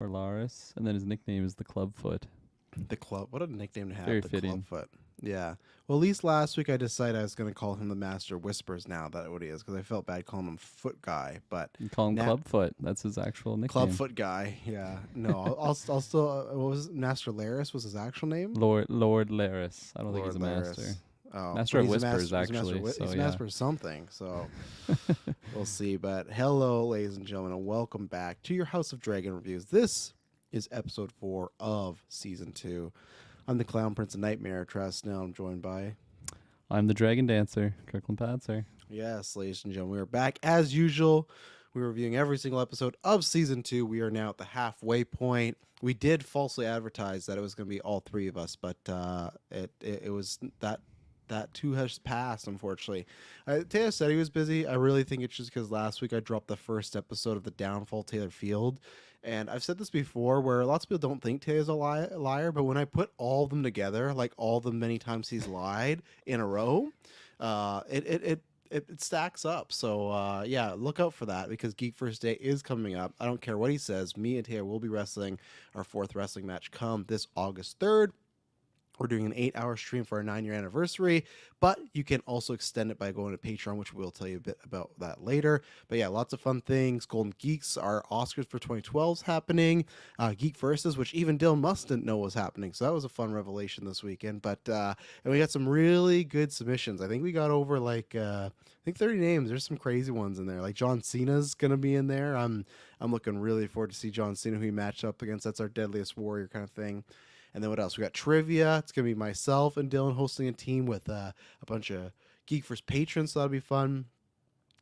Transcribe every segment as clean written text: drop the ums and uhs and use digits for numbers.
or Laris, and then his nickname is the Clubfoot. The club. What a nickname to have. Very The fitting. Clubfoot. Yeah. Well, at least last week I decided I was going to call him the Master Whispers now that what he is because I felt bad calling him Foot Guy. But You call him now Clubfoot. That's his actual nickname. Clubfoot Guy. Yeah. No, I'll still. What was it? Master Laris was his actual name? Lord Laris. I don't think he's Lord a master. Laris. Oh, Master but of he's a Whispers, master, actually. He's So a yeah. master of something. So we'll see. But hello, ladies and gentlemen, and welcome back to your House of Dragon reviews. This is episode 4 of season 2. I'm the Clown Prince of Nightmare, Travis Snell. I'm joined by I'm the Dragon Dancer, Kirkland Patzer. yes, ladies and gentlemen, we are back as usual. We're reviewing every single episode of season 2. We are now at the halfway point. We did falsely advertise that it was going to be all three of us, but it was that 2 has passed, unfortunately. Taylor said he was busy. I really think it's just because last week I dropped the first episode of The Downfall Taylor Field. And I've said this before where lots of people don't think Taylor's a liar, but when I put all of them together, like all the many times he's lied in a row, it stacks up. So, yeah, look out for that because Geek First Day is coming up. I don't care what he says. Me and Taylor will be wrestling our 4th wrestling match come this August 3rd. We're doing an 8-hour stream for our 9-year anniversary, but you can also extend it by going to Patreon, which we'll tell you a bit about that later. But yeah, lots of fun things. Golden Geeks, our Oscars for 2012 is happening. Geek Versus, which even Dylan Must didn't know was happening. So that was a fun revelation this weekend. But and we got some really good submissions. I think we got over I think 30 names. There's some crazy ones in there. Like John Cena's gonna be in there. I'm looking really forward to see John Cena who he matched up against. That's our Deadliest Warrior kind of thing. And then what else? We got trivia. It's going to be myself and Dylan hosting a team with a bunch of Geek First patrons, so that'll be fun.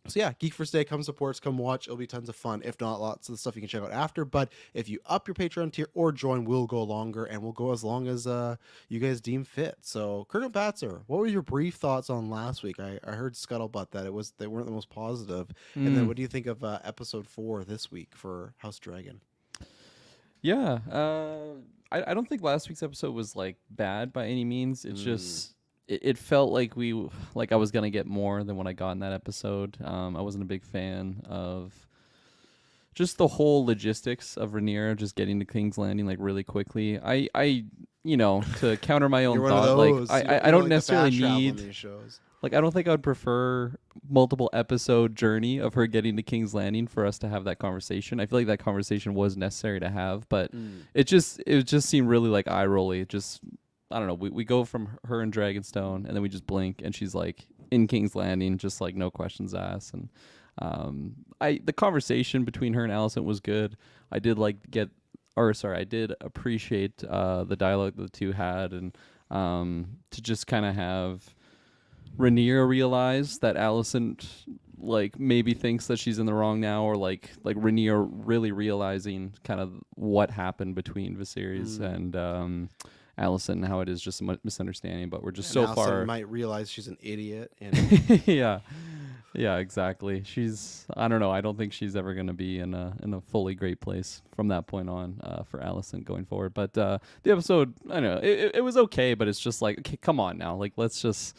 So yeah, Geek First Day, come support us, come watch. It'll be tons of fun. If not, lots of the stuff you can check out after. But if you up your Patreon tier or join, we'll go longer, and we'll go as long as you guys deem fit. So, Colonel Patzer, what were your brief thoughts on last week? I heard scuttlebutt that they weren't the most positive. And then what do you think of episode 4 this week for House Dragon? Yeah. I don't think last week's episode was like bad by any means. It's just it felt like I was gonna get more than what I got in that episode. I wasn't a big fan of just the whole logistics of Rhaenyra just getting to King's Landing like really quickly. I to counter my own You're thought, one of those. I don't like necessarily the fast travel need in these shows. like I don't think I would prefer multiple episode journey of her getting to King's Landing for us to have that conversation. I feel like that conversation was necessary to have, but it just seemed really like eye rolly. Just I don't know. We go from her in Dragonstone and then we just blink and she's like in King's Landing, just like no questions asked. And the conversation between her and Alicent was good. I did appreciate the dialogue the two had, and to just kind of have Rhaenyra realize that Alicent like maybe thinks that she's in the wrong now, or like Rhaenyra really realizing kind of what happened between Viserys and Alicent and how it is just a misunderstanding. But we're just And so Alicent far. might realize she's an idiot. And Yeah, exactly. I don't know. I don't think she's ever going to be in a fully great place from that point on for Alicent going forward. But the episode, I don't know, it was okay, but it's just like, okay, come on now. Like, let's just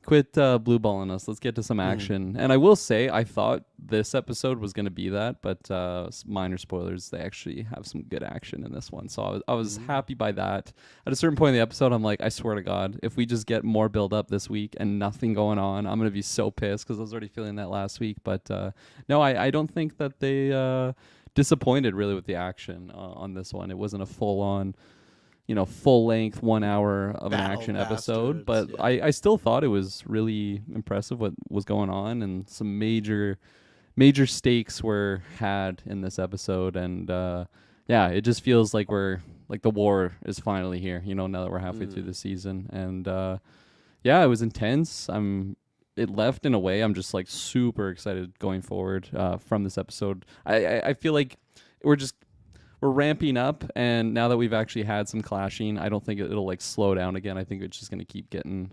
quit blue balling us. Let's get to some action. And I will say, I thought this episode was going to be that, but minor spoilers, they actually have some good action in this one. So I was happy by that. At a certain point in the episode, I'm like, I swear to God, if we just get more build up this week and nothing going on, I'm going to be so pissed because I was already feeling that last week. But no, I don't think that they disappointed really with the action on this one. It wasn't a full on full length 1 hour of an Battle action bastards, episode, but yeah. I still thought it was really impressive what was going on, and some major stakes were had in this episode. And yeah, it just feels like we're like the war is finally here, now that we're halfway through the season. And yeah, it was intense. It left in a way I'm just like super excited going forward from this episode. I feel like we're ramping up, and now that we've actually had some clashing, I don't think it'll like slow down again. I think it's just going to keep getting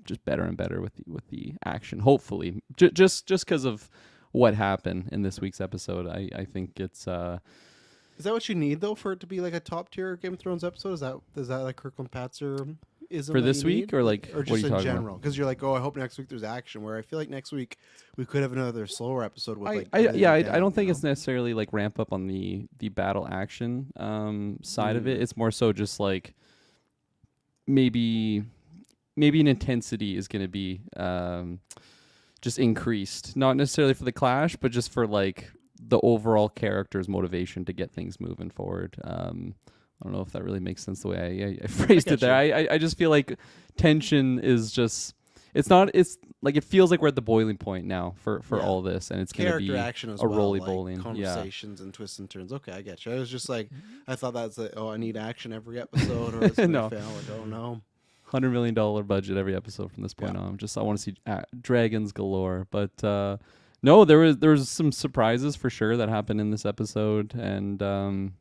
just better and better with the action. Hopefully, just because of what happened in this week's episode, I think it's. Is that what you need though for it to be like a top tier Game of Thrones episode? Is that like Kirkland Patzer isn't For what this you week, need, or like, or what are just you in talking general? Because you're like, oh, I hope next week there's action. Where I feel like next week we could have another slower episode with like everything Yeah, laid I down, don't think you it's necessarily like ramp up on the battle action side of it. It's more so just like maybe an intensity is going to be just increased, not necessarily for the clash, but just for like the overall character's motivation to get things moving forward. I don't know if that really makes sense the way I phrased it there. I just feel like tension is just it's like it feels like we're at the boiling point now for Yeah. all this, and it's going to character be action as a well, roly like bowling. Yeah. conversations and twists and turns. Okay, I get you. I was just like, I thought that's like, oh, I need action every episode, or it's gonna No. fail. Like, oh no. $100 million budget every episode from this point on. Just I want to see dragons galore. But no, there was some surprises for sure that happened in this episode, and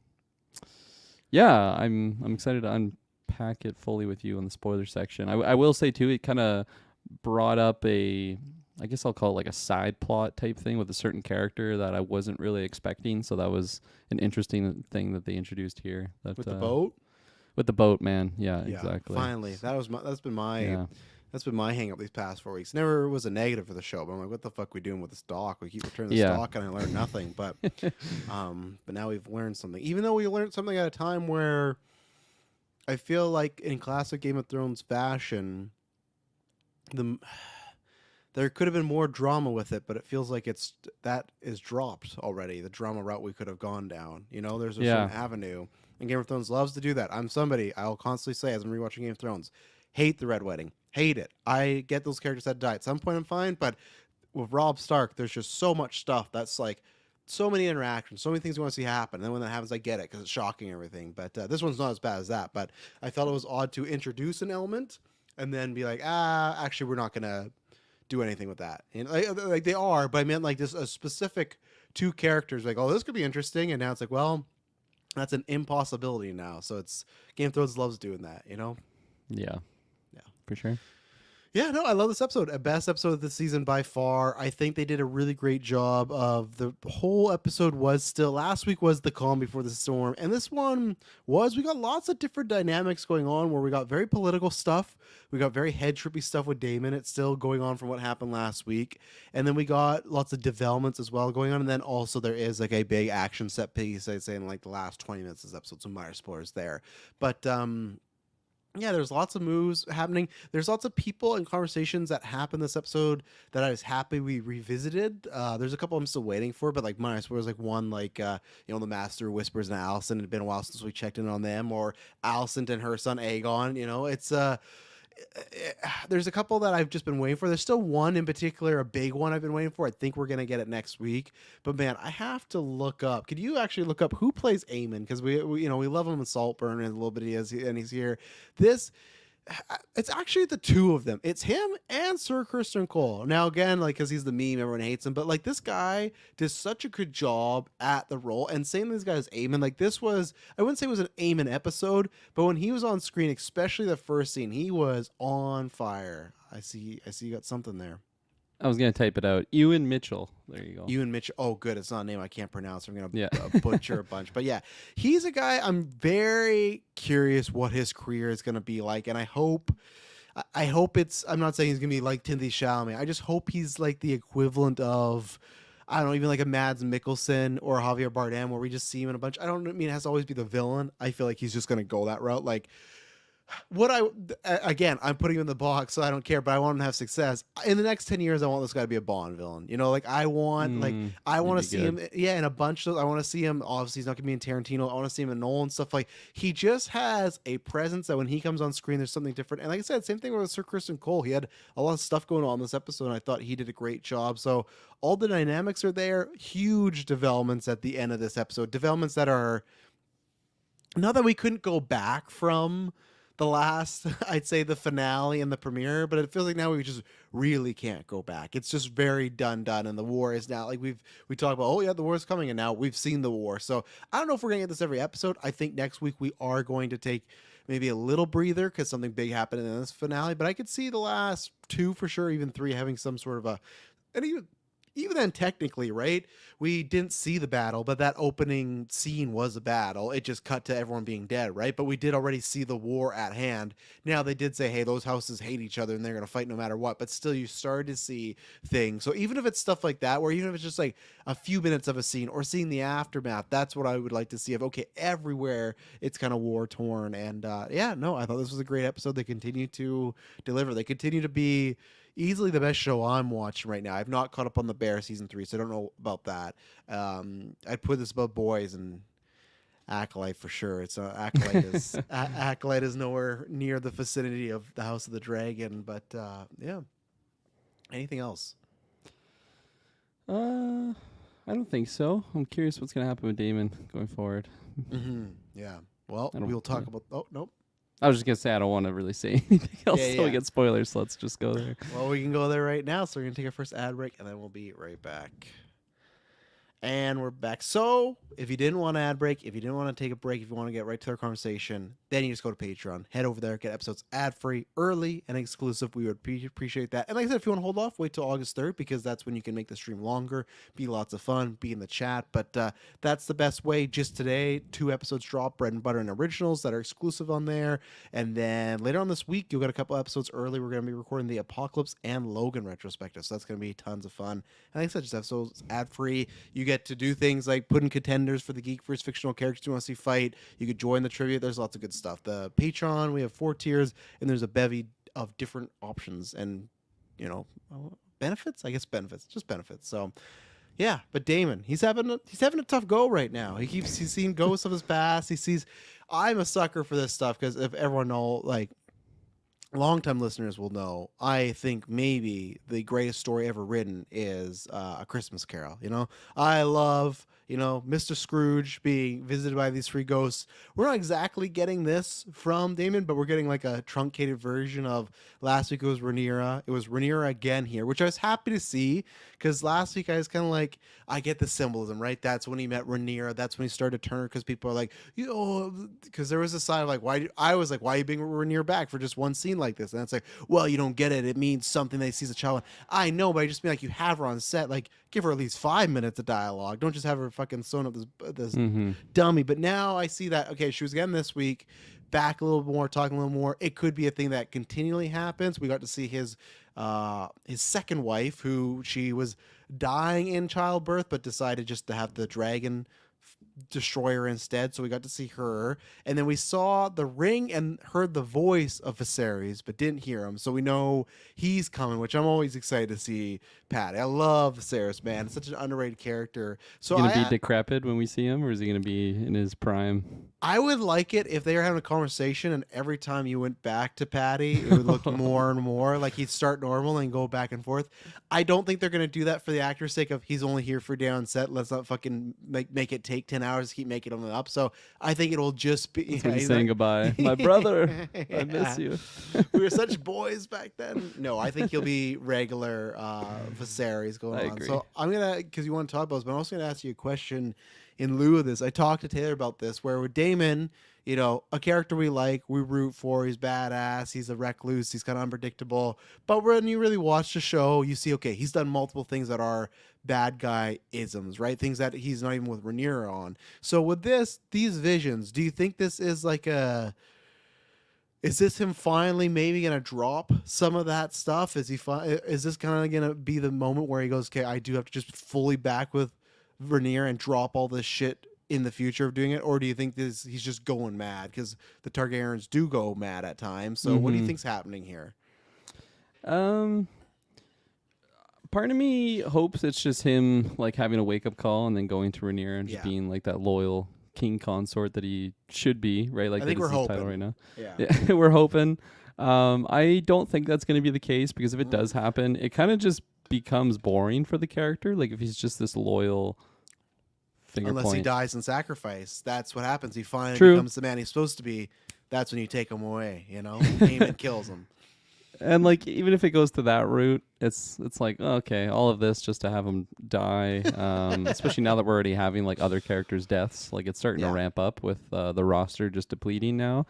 yeah, I'm excited to unpack it fully with you in the spoiler section. I will say too, it kind of brought up I guess I'll call it like a side plot type thing with a certain character that I wasn't really expecting. So that was an interesting thing that they introduced here. That, With the boat. With the boat, man. Yeah, exactly. Finally, that's been my Yeah. that's been my hang up these past 4 weeks. Never was a negative for the show, but I'm like, what the fuck we doing with this dock? We keep returning the Yeah. stock, and I learned nothing. But now we've learned something. Even though we learned something at a time where I feel like in classic Game of Thrones fashion, there could have been more drama with it, but it feels like that is dropped already. The drama route we could have gone down. You know, there's a certain avenue. And Game of Thrones loves to do that. I'm somebody, I'll constantly say as I'm rewatching Game of Thrones, hate the Red Wedding. Hate it. I get those characters that die. At some point I'm fine, but with Robb Stark, there's just so much stuff that's like so many interactions, so many things we want to see happen. And then when that happens, I get it because it's shocking and everything. But this one's not as bad as that. But I felt it was odd to introduce an element and then be like, actually, we're not going to do anything with that. And like they are, but I meant like this a specific two characters, like, oh, this could be interesting. And now it's like, well, that's an impossibility now. So it's Game of Thrones loves doing that, you know? Yeah. Yeah. For sure. Yeah, no, I love this episode. Best episode of the season by far. I think they did a really great job of the whole episode was still last week was the calm before the storm. And this one we got lots of different dynamics going on where we got very political stuff. We got very head trippy stuff with Damon. It's still going on from what happened last week. And then we got lots of developments as well going on. And then also there is like a big action set piece, I'd say, in like the last 20 minutes of this episode. So minor spoilers there. But yeah, there's lots of moves happening. There's lots of people and conversations that happen this episode that I was happy we revisited. There's a couple I'm still waiting for, but like minor spoilers, like one like you know, the Master Whispers and Alicent. It had been a while since we checked in on them, or Alicent and her son Aegon. You know, it's there's a couple that I've just been waiting for. There's still one in particular, a big one I've been waiting for. I think we're gonna get it next week. But man, I have to look up. Could you actually look up who plays Aemon? Because we you know, we love him in Saltburn and a little bit and he's here. It's actually the two of them. It's him and Sir Kristen Cole. Now again, like, because he's the meme, everyone hates him. But like, this guy did such a good job at the role. And same thing, this guy is Aemon. Like, this was, I wouldn't say it was an Aemon episode, but when he was on screen, especially the first scene, he was on fire. I see you got something there. I was gonna type it out. Ewan Mitchell. There you go. Ewan Mitchell. Oh, good. It's not a name I can't pronounce. I'm gonna Yeah. butcher a bunch. But yeah, he's a guy. I'm very curious what his career is gonna be like, and I hope it's. I'm not saying he's gonna be like Timothy Chalamet. I just hope he's like the equivalent of, I don't know, even like a Mads Mikkelsen or Javier Bardem, where we just see him in a bunch. I don't mean it has to always be the villain. I feel like he's just gonna go that route. Like, again, I'm putting him in the box, so I don't care, but I want him to have success. In the next 10 years, I want this guy to be a Bond villain. You know, like, I want to see him, in a bunch of, I want to see him, obviously he's not going to be in Tarantino, I want to see him in Nolan, stuff. Like, he just has a presence that when he comes on screen, there's something different. And like I said, same thing with Sir Kristen Cole. He had a lot of stuff going on in this episode, and I thought he did a great job. So all the dynamics are there. Huge developments at the end of this episode. Developments that are, not that we couldn't go back from the last, I'd say, the finale and the premiere, but it feels like now we just really can't go back. It's just very done, and the war is now, like, we talk about, oh yeah, the war is coming, and now we've seen the war. So I don't know if we're gonna get this every episode. I think next week we are going to take maybe a little breather because something big happened in this finale, but I could see the last two for sure, even three, having some sort of and even then, technically, right? We didn't see the battle, but that opening scene was a battle. It just cut to everyone being dead, right? But we did already see the war at hand. Now they did say, hey, those houses hate each other and they're gonna fight no matter what. But still, you started to see things. So even if it's stuff like that, where even if it's just like a few minutes of a scene or seeing the aftermath, that's what I would like to see. Of okay, everywhere it's kind of war torn, and yeah, no, I thought this was a great episode. They continue to deliver. They continue to be easily the best show I'm watching right now. I've not caught up on the Bear season 3, so I don't know about that. I'd put this above Boys and Acolyte for sure. It's Acolyte is nowhere near the vicinity of the House of the Dragon. But yeah, anything else? I don't think so. I'm curious what's gonna happen with Damon going forward. Yeah. Well, I don't- we'll talk yeah. about. Oh nope. I was just gonna say I don't want to really say anything else Yeah, till we yeah. get spoilers. So let's just go there. Well, we can go there right now. So we're gonna take our first ad break, and then we'll be right back. And we're back. So, if you didn't want an ad break, if you didn't want to take a break, if you want to get right to our conversation, then you just go to Patreon. Head over there, get episodes ad-free, early, and exclusive. We would appreciate that. And like I said, if you want to hold off, wait till August 3rd, because that's when you can make the stream longer, be lots of fun, be in the chat. But that's the best way. Just today, 2 episodes drop, Bread and Butter and Originals, that are exclusive on there. And then later on this week, you'll get a couple episodes early. We're going to be recording the Apocalypse and Logan retrospective. So that's going to be tons of fun. And like I said, just episodes ad-free. You get to do things like put in contenders for the GeekVerse fictional characters you want to see fight. You could join the trivia. There's lots of good stuff. The Patreon, we have 4 tiers, and there's a bevy of different options and, benefits. I guess benefits, just benefits. So, yeah. But Damon, he's having a tough go right now. He's seeing ghosts of his past. I'm a sucker for this stuff because if everyone know, like, longtime listeners will know, I think maybe the greatest story ever written is A Christmas Carol. I love, Mr. Scrooge being visited by these 3 ghosts. We're not exactly getting this from Damon, but we're getting like a truncated version of last week. It was Rhaenyra. It was Rhaenyra again here, which I was happy to see because last week I was kind of like, I get the symbolism, right? That's when he met Rhaenyra. That's when he started to turn because people are like, because there was a side of like, why are you bringing Rhaenyra back for just one scene like this? And it's like, well, you don't get it. It means something that he sees a child. I know, but I just mean like you have her on set, like give her at least 5 minutes of dialogue. Don't just have her fucking sewing up this dummy. But now I see that, okay, she was again this week, back a little more, talking a little more. It could be a thing that continually happens. We got to see his second wife, who she was dying in childbirth, but decided just to have the dragon destroy her instead. So we got to see her, and then we saw the ring and heard the voice of Viserys, but didn't hear him. So we know he's coming, which I'm always excited to see. Patty, I love Viserys, man. It's such an underrated character. So Is he gonna be decrepit when we see him, or is he gonna be in his prime? I would like it if they were having a conversation and every time you went back to Patty, it would look more and more like he'd start normal and go back and forth. I don't think they're going to do that for the actor's sake of he's only here for a day on set. Let's not fucking make it take 10 hours to keep making him up. So I think it'll just be... He's saying goodbye. My brother, I miss you. We were such boys back then. No, I think he'll be regular Viserys going on. Agree. So I'm going to, because you want to talk about this, but I'm also going to ask you a question in lieu of this. I talked to Taylor about this, where with Damon, a character we like, we root for, he's badass, he's a recluse, he's kind of unpredictable. But when you really watch the show, you see, okay, he's done multiple things that are bad guy isms, right? Things that he's not even with Rhaenyra on. So with these visions, do you think this is like is this him finally maybe gonna drop some of that stuff? Is this kind of gonna be the moment where he goes, okay, I do have to just fully back with Rhaenyra and drop all this shit in the future of doing it? Or do you think he's just going mad? Because the Targaryens do go mad at times. So what do you think's happening here? Part of me hopes it's just him like having a wake up call and then going to Rhaenyra and just being like that loyal king consort that he should be, right? Like I think that is we're his hoping title right now. Yeah. We're hoping. I don't think that's going to be the case, because if it does happen, it kind of just becomes boring for the character. Like if he's just this loyal finger Unless point. he dies in sacrifice, that's what happens. He finally True. becomes the man he's supposed to be. That's when you take him away. Daemon kills him. And like even if it goes to that route, it's like, okay, all of this just to have him die. Especially now that we're already having like other characters' deaths. Like it's starting to ramp up with the roster just depleting now.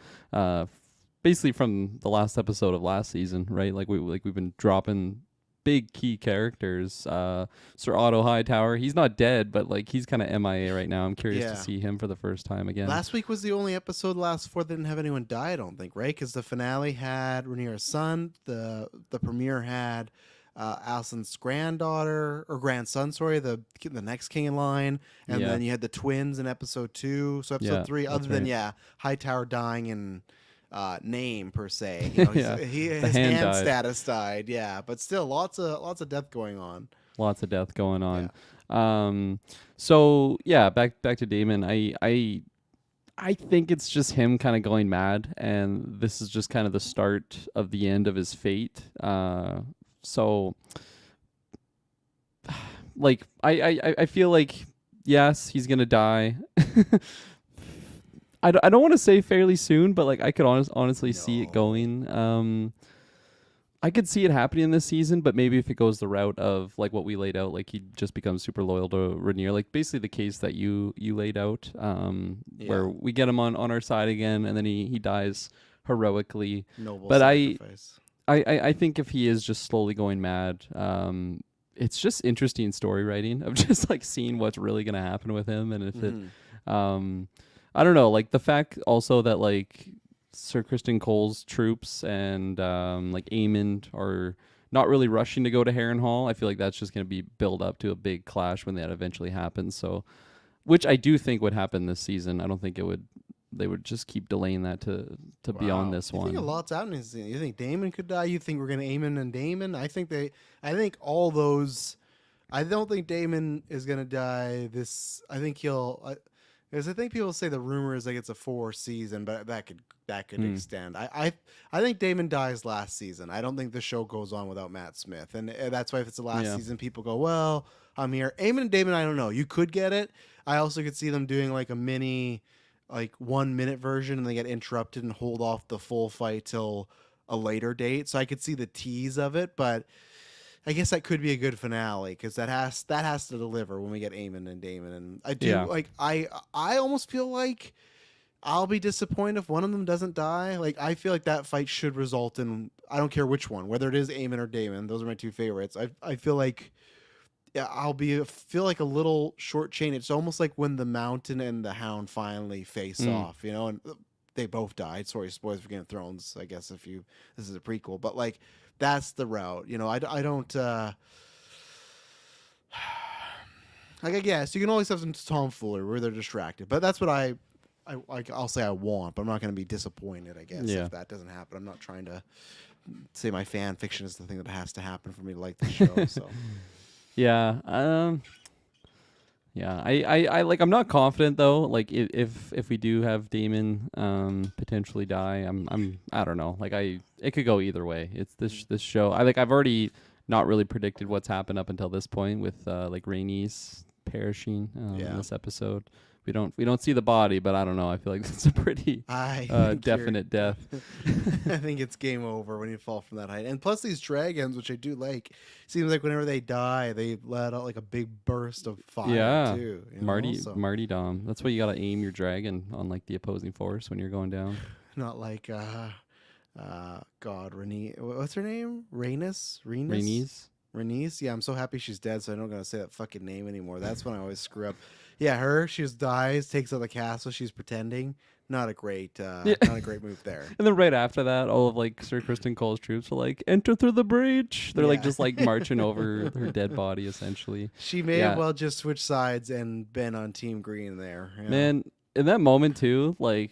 Basically from the last episode of last season, right? Like we've been dropping big key characters. Sir Otto Hightower, he's not dead, but like he's kind of MIA right now. I'm curious to Yeah. see him for the first time again. Last week was the only episode the last four that didn't have anyone die, I don't think, right? Because the finale had Rhaenyra's son, the premiere had Alicent's granddaughter or grandson, sorry, the next king in line, and Yeah. then you had the twins in episode 2. So episode Yeah, 3, that's other than right. Hightower dying in name per se, you know, Yeah, the his hand hand died. status died, yeah, but still lots of death going on. Lots of death going Yeah. on. So yeah, back to Damon. I think it's just him kind of going mad, and this is just kind of the start of the end of his fate. So like I feel like yes, he's gonna die. I don't want to say fairly soon, but like I could honestly see it No. going. I could see it happening this season, but maybe if it goes the route of like what we laid out, like he just becomes super loyal to Rhaenyra, like basically the case that you laid out, where Yeah. we get him on our side again, and then he dies heroically. Noble But sacrifice. I think if he is just slowly going mad, it's just interesting story writing of just like seeing what's really gonna happen with him, and if it, Mhm. I don't know, like the fact also that like Sir Kristen Cole's troops and like Aemond are not really rushing to go to Harrenhal. I feel like that's just going to be build up to a big clash when that eventually happens. So, which I do think would happen this season. I don't think it would. They would just keep delaying that to beyond Wow. this You one. think a lot's happening this season. You think Damon could die? You think we're gonna Aemon and Damon? I think all those. I don't think Damon is gonna die. I think he'll. Because I think people say the rumor is like it's a 4 season, but that could Hmm. extend. I think Damon dies last season. I don't think the show goes on without Matt Smith, and that's why if it's the last Yeah. season, people go, "Well, I'm here." Aemon and Damon, I don't know. You could get it. I also could see them doing like a mini, like 1 minute version, and they get interrupted and hold off the full fight till a later date. So I could see the tease of it, but I guess that could be a good finale because that has to deliver when we get Eamon and Damon. And I do Yeah. like I almost feel like I'll be disappointed if one of them doesn't die. Like I feel like that fight should result in I don't care which one, whether it is Eamon or Damon. Those are my two favorites. I feel like yeah, feel like a little short chain. It's almost like when the Mountain and the Hound finally face Mm. off, you know, and they both died. Sorry, spoilers for Game of Thrones. I guess if you this is a prequel, but like that's the route. You know, I don't. Like I guess you can always have some tomfoolery where they're distracted, but that's what I'll say I want, but I'm not going to be disappointed. I guess Yeah. if that doesn't happen, I'm not trying to say my fan fiction is the thing that has to happen for me to like the show. So Yeah. Yeah. I like. I'm not confident though. Like if we do have Damon potentially die, I don't know. Like it could go either way. It's this show. I've already not really predicted what's happened up until this point with like Rhaenys perishing Yeah. in this episode. We don't see the body, but I don't know. I feel like that's a pretty I think definite death. I think it's game over when you fall from that height. And plus these dragons, which I do like, seems like whenever they die, they let out like a big burst of fire Yeah. too. You know? Marty So, Marty Dom. That's why you gotta aim your dragon on like the opposing force when you're going down. not like God, Renee. What's her name? Rhaenys. Rhaenys. Rhaenys. Yeah, I'm so happy she's dead, so I don't gotta say that fucking name anymore. That's when I always screw up. Yeah, her. She just dies, takes out the castle. She's pretending. Not a great move there. And then right after that, all of like Sir Kristen Cole's troops are like, enter through the breach. They're like Yeah. just like marching over her dead body essentially. She may Yeah. have well just switched sides and been on Team Green there. you know? Man, in that moment too, like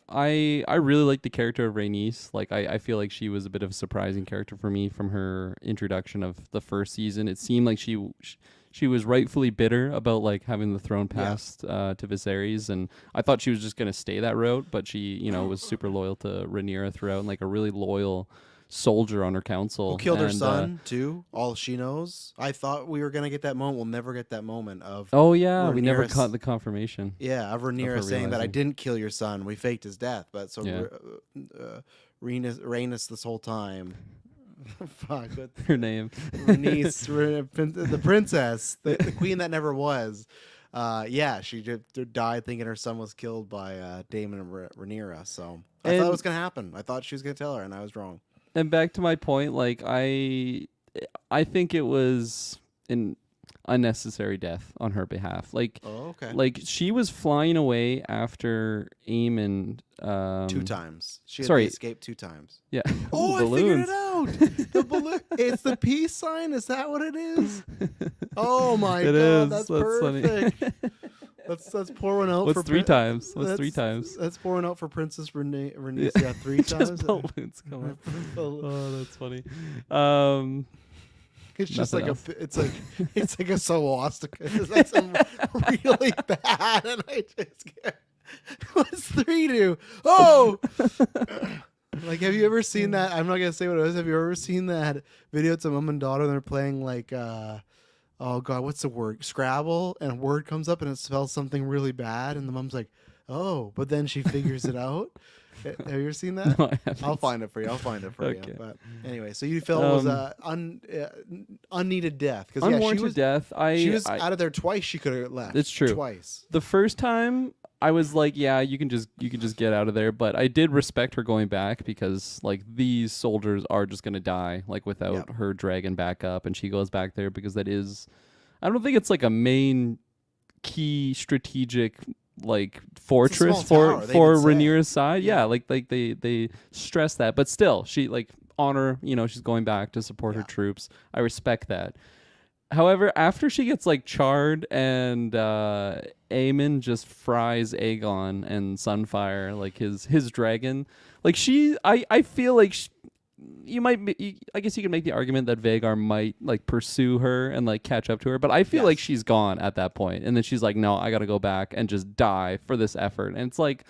I really like the character of Rhaenys. Like I feel like she was a bit of a surprising character for me from her introduction of the first season. It seemed like she was rightfully bitter about like having the throne passed to Viserys, and I thought she was just gonna stay that route, but she was super loyal to Rhaenyra throughout, and like a really loyal soldier on her council. Who killed her And, son too? All she knows. I thought we were gonna get that moment. We'll never get that moment of Oh yeah, we never Rhaenyra's- caught the confirmation. yeah of Rhaenyra her saying that I realizing. didn't kill your son. We faked his death, but so Yeah. Rhaenys this whole time. Fuck. What, Her name. Rhaenys, the princess, the queen that never was. Yeah, she died thinking her son was killed by Daemon and Rhaenyra. So I thought And- it was gonna happen. I thought she was gonna tell her, and I was wrong. And back to my point, like I think it was an unnecessary death on her behalf. Oh, okay. Like she was flying away after Eamon. Two times. She had the Sorry. escape 2 times. Yeah. Oh, Ooh, I figured it balloons. out. The balloon. It's the peace sign. Is that what it is? Oh my It god, is. that's Funny. perfect. Let's pour one out What's for three times? What's three times? Let's pour one out for Princess Renee. Yeah, 3 times. Just balloons come up. Oh, that's funny. Um, It's just Nothing like else. it's like a swastika. It's like some really bad, and I just can't. What's 3 do? Oh, like have you ever seen that? I'm not gonna say what it was. Have you ever seen that video? It's a mom and daughter. And they're playing like oh god, what's the word? Scrabble, and a word comes up and it spells something really bad, and the mom's like, oh, but then she figures it out. Have you ever seen that? No, I haven't. I'll find it for you. I'll find it for Okay. you. But anyway, so you felt it was a unneeded death because yeah, Unwarranted death. she was out of there twice. She could have left. It's true. Twice. The first time I was like, yeah, you can just get out of there. But I did respect her going back because like these soldiers are just gonna die like without Yep. her dragging back up, and she goes back there because that is, I don't think it's like a main key strategic like fortress small tower, they for even say. Rhaenyra's side. Yeah. Yeah, like they stress that, but still, she like honor. She's going back to support her Yeah. troops. I respect that. However, after she gets like charred and Aemon just fries Aegon and Sunfire, like his dragon, like I feel like I guess you could make the argument that Vhagar might like pursue her and like catch up to her, but I feel like Yes. she's gone at that point, and then she's like, no, I got to go back and just die for this effort, and it's like,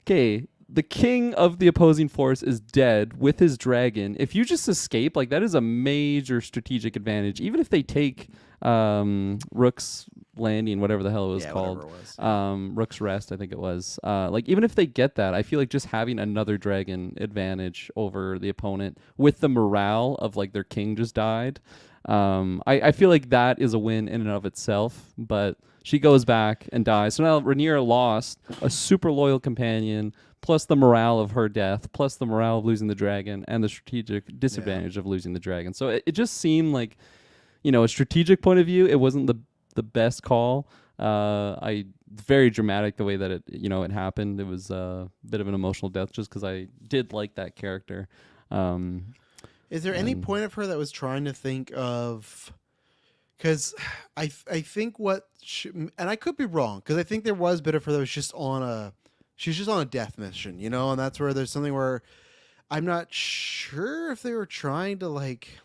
okay. The king of the opposing force is dead with his dragon. If you just escape, like that is a major strategic advantage. Even if they take Rook's Landing, whatever the hell it was called, Whatever it was. Rook's Rest, I think it was. Like even if they get that, I feel like just having another dragon advantage over the opponent with the morale of like their king just died. I feel like that is a win in and of itself, but she goes back and dies. So now Rhaenyra lost a super loyal companion, plus the morale of her death, plus the morale of losing the dragon, and the strategic disadvantage of losing the dragon. So it just seemed like, a strategic point of view, it wasn't the best call. Very dramatic the way that it happened. It was a bit of an emotional death just because I did like that character. Is there any point of her that was trying to think of? Because I think and I could be wrong because I think there was a bit of her that was just on a death mission, and that's where there's something where I'm not sure if they were trying to like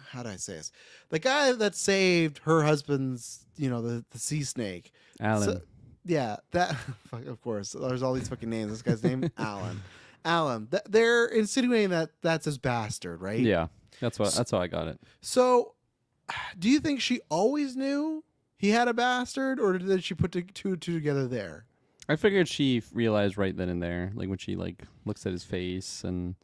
how do I say this? The guy that saved her husband's, the sea snake. Alan. So, yeah, that of course. There's all these fucking names. This guy's name Alan. Alan. They're insinuating that that's his bastard, right? Yeah, that's how I got it. So, do you think she always knew he had a bastard, or did she put two together there? I figured she realized right then and there, like when she like looks at his face and.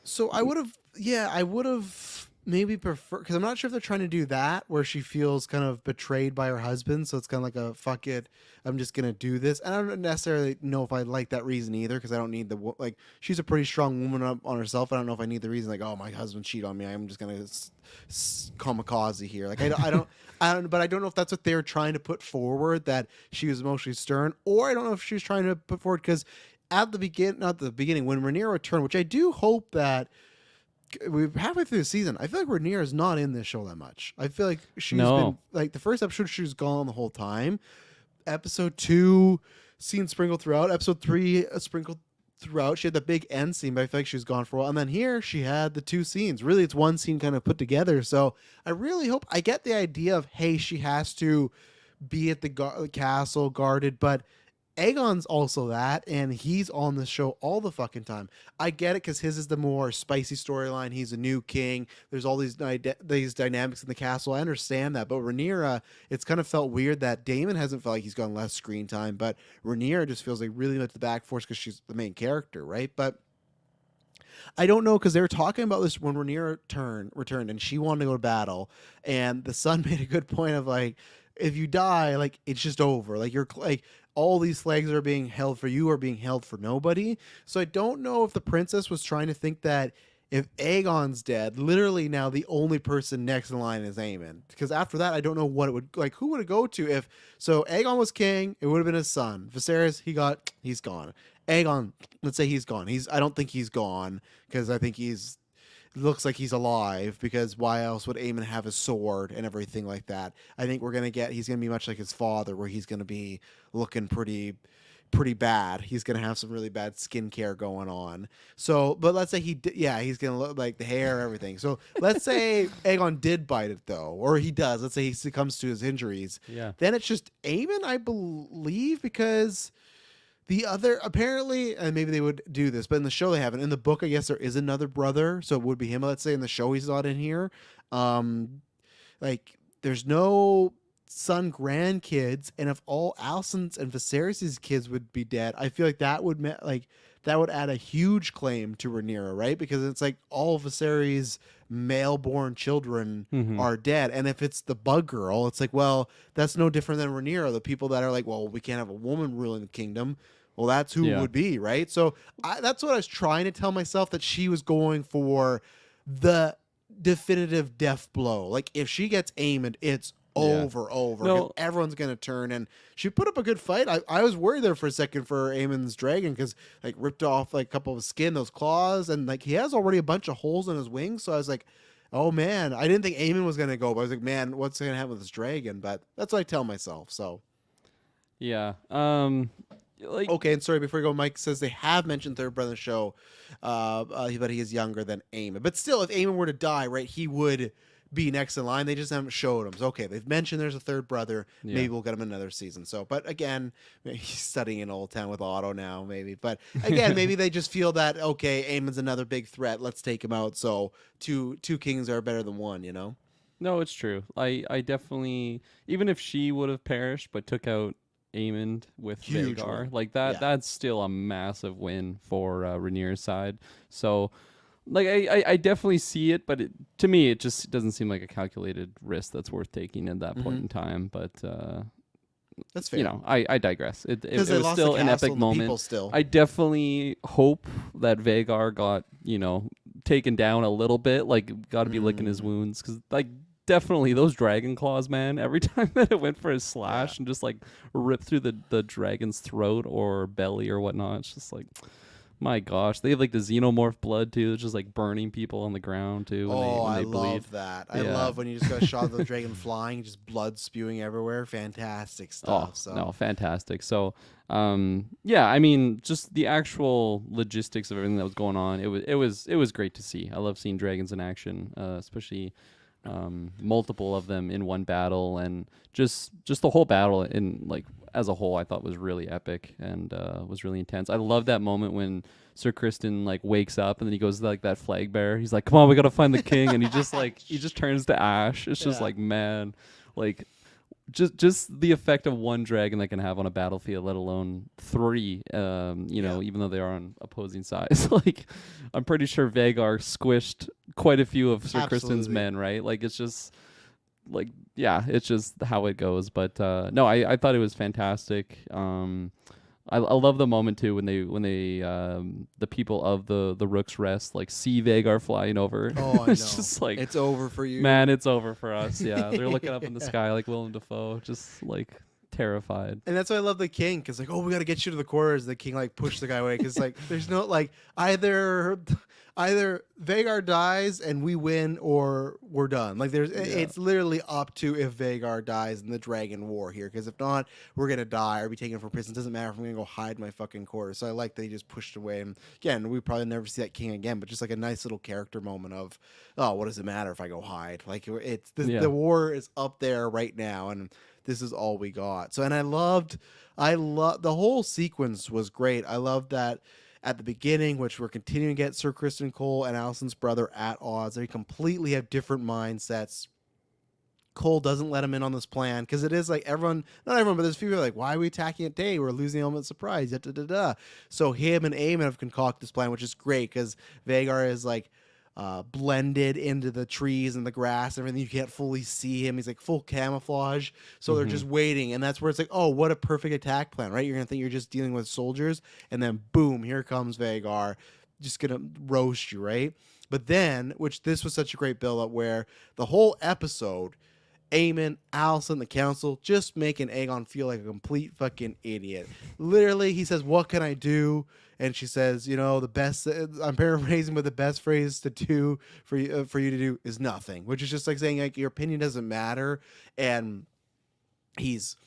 So I would have maybe preferred, because I'm not sure if they're trying to do that where she feels kind of betrayed by her husband, so it's kind of like a fuck it, I'm just gonna do this. And I don't necessarily know if I like that reason either, because I don't need like she's a pretty strong woman up on herself. I don't know if I need the reason like, oh, my husband cheated on me, I'm just gonna kamikaze here. Like I don't but I don't know if that's what they're trying to put forward, that she was emotionally stern, or I don't know if she was trying to put forward because at the beginning when Rhaenyra returned, which I do hope that we're halfway through the season, I feel like Rhaenyra is not in this show that much. I feel like she's been like the first episode she was gone the whole time. Episode 2 scene sprinkled throughout. Episode 3 sprinkled throughout. She had the big end scene, but I feel like she was gone for a while. And then here she had the 2 scenes. Really, it's one scene kind of put together. So I really hope, I get the idea of, hey, she has to be at the castle guarded, but Aegon's also that, and he's on the show all the fucking time. I get it because his is the more spicy storyline. He's a new king. There's all these dynamics in the castle. I understand that, but Rhaenyra, it's kind of felt weird that Daemon hasn't felt like he's gotten less screen time, but Rhaenyra just feels like really much the back force because she's the main character, right? But I don't know, because they were talking about this when Rhaenyra returned, and she wanted to go to battle, and the son made a good point of like, if you die, like it's just over. Like you're like all these flags are being held for you, are being held for nobody. So I don't know if the princess was trying to think that if Aegon's dead, literally now the only person next in line is Aemon. Because after that, I don't know what it would like. Who would it go to if? So Aegon was king. It would have been his son. Viserys, he's gone. Aegon, let's say he's gone. I don't think he's gone because I think looks like he's alive. Because why else would Aemon have a sword and everything like that? I think he's gonna be much like his father, where he's gonna be looking pretty bad. He's gonna have some really bad skincare going on. So, but let's say he's gonna look like the hair, everything. So let's say Aegon did bite it though, or he does. Let's say he succumbs to his injuries. Yeah. Then it's just Aemon, I believe, because the other apparently, and maybe they would do this, but in the show they haven't. In the book, I guess there is another brother, so it would be him. Let's say in the show he's not in here. Um, like there's no son grandkids, and if all Alicent's and Viserys' kids would be dead, I feel like that would add a huge claim to Rhaenyra, right? Because it's like all Viserys' male-born children Mm-hmm. are dead, and if it's the Bug Girl, it's like, well, that's no different than Rhaenyra. The people that are like, well, we can't have a woman ruling the kingdom. Well, that's who it Yeah. would be, right? So that's what I was trying to tell myself, that she was going for the definitive death blow. Like if she gets Aemond, it's Yeah. over. 'Cause No. everyone's gonna turn, and she put up a good fight. I was worried there for a second for Aemon's dragon, because like ripped off like a couple of his skin, those claws, and like he has already a bunch of holes in his wings. So I was like, oh man, I didn't think Aemon was gonna go, but I was like, man, what's gonna happen with this dragon? But that's what I tell myself. So Yeah. Like. okay, and sorry, before we go, Mike says they have mentioned third brother in the show, but he is younger than Aemon. But still, if Aemon were to die, right, he would be next in line. They just haven't showed him. So, okay, they've mentioned there's a third brother. Yeah. Maybe we'll get him another season. So, but again, he's studying in Old Town with Otto now, maybe. But again, maybe they just feel that, okay, Aemon's another big threat. Let's take him out. So two kings are better than one, you know? No, it's true. I definitely, even if she would have perished but took out Aemond with Huge Vhagar, win. like that Yeah. that's still a massive win for Rhaenyra's side. So like I definitely see it, but to me it just doesn't seem like a calculated risk that's worth taking at that point in time. But That's fair. you know, I digress. It Because was they lost still the an castle epic and the people moment. still. I definitely hope that Vhagar got, taken down a little bit, like got to be licking his wounds, because like definitely those dragon claws, man, every time that it went for his slash and just like ripped through the dragon's throat or belly or whatnot, it's just like, my gosh, they have like the xenomorph blood too. It's just like burning people on the ground too when I they bleed. love that. I Yeah. love when you just got a shot of the dragon flying, just blood spewing everywhere. Fantastic stuff. Oh, So no, fantastic. So, yeah, I mean, just the actual logistics of everything that was going on, it was great to see. I love seeing dragons in action, especially multiple of them in one battle, and just the whole battle in like as a whole, I thought was really epic and was really intense. I love that moment when Sir Kristen like wakes up and then he goes to like that flag bearer. He's like, "Come on, we gotta find the king," and he just turns to ash. It's just Yeah. like, man, like just the effect of one dragon that can have on a battlefield, let alone three. Even though they are on opposing sides. Like, I'm pretty sure Vhagar squished quite a few of Sir Kristen's Absolutely. men. Right? Like, it's just like, yeah, it's just how it goes. But no, I thought it was fantastic. I love the moment too when they the people of the Rook's Rest like see Vhagar flying over. Oh, I It's know. just like, It's over for you. man, it's over for us. Yeah, they're looking up in the sky like Willem Dafoe, just like terrified. And that's why I love the king, because like, oh, we got to get you to the quarters. The king like pushed the guy away, because like there's no like either Vhagar dies and we win, or we're done. Like it's literally up to if Vhagar dies in the dragon war here, because if not, we're gonna die or be taken for prison. It doesn't matter if I'm gonna go hide in my fucking quarters. So I like that he just pushed away. And again, we probably never see that king again, but just like a nice little character moment of, oh, what does it matter if I go hide? Like it's the war is up there right now, and this is all we got. So, and I love the whole sequence was great. I love that at the beginning, which we're continuing to get Sir Kristen Cole and Alicent's brother at odds. They completely have different mindsets. Cole doesn't let him in on this plan, because it is like not everyone, but there's people like, why are we attacking it today? We're losing the element of surprise. Da, da, da, da. So him and Aemon have concocted this plan, which is great, because Vhagar is like blended into the trees and the grass and everything. You can't fully see him. He's like full camouflage. So they're just waiting. And that's where it's like, oh, what a perfect attack plan, right? You're going to think you're just dealing with soldiers. And then boom, here comes Vhagar. Just going to roast you, right? But then, which this was such a great build up where the whole episode, Aemon, Allison, the council, just making Aegon feel like a complete fucking idiot. Literally, he says, "What can I do?" And she says, "You know, the best." I'm paraphrasing, but the best phrase to do for you to do is nothing, which is just like saying like your opinion doesn't matter. And he's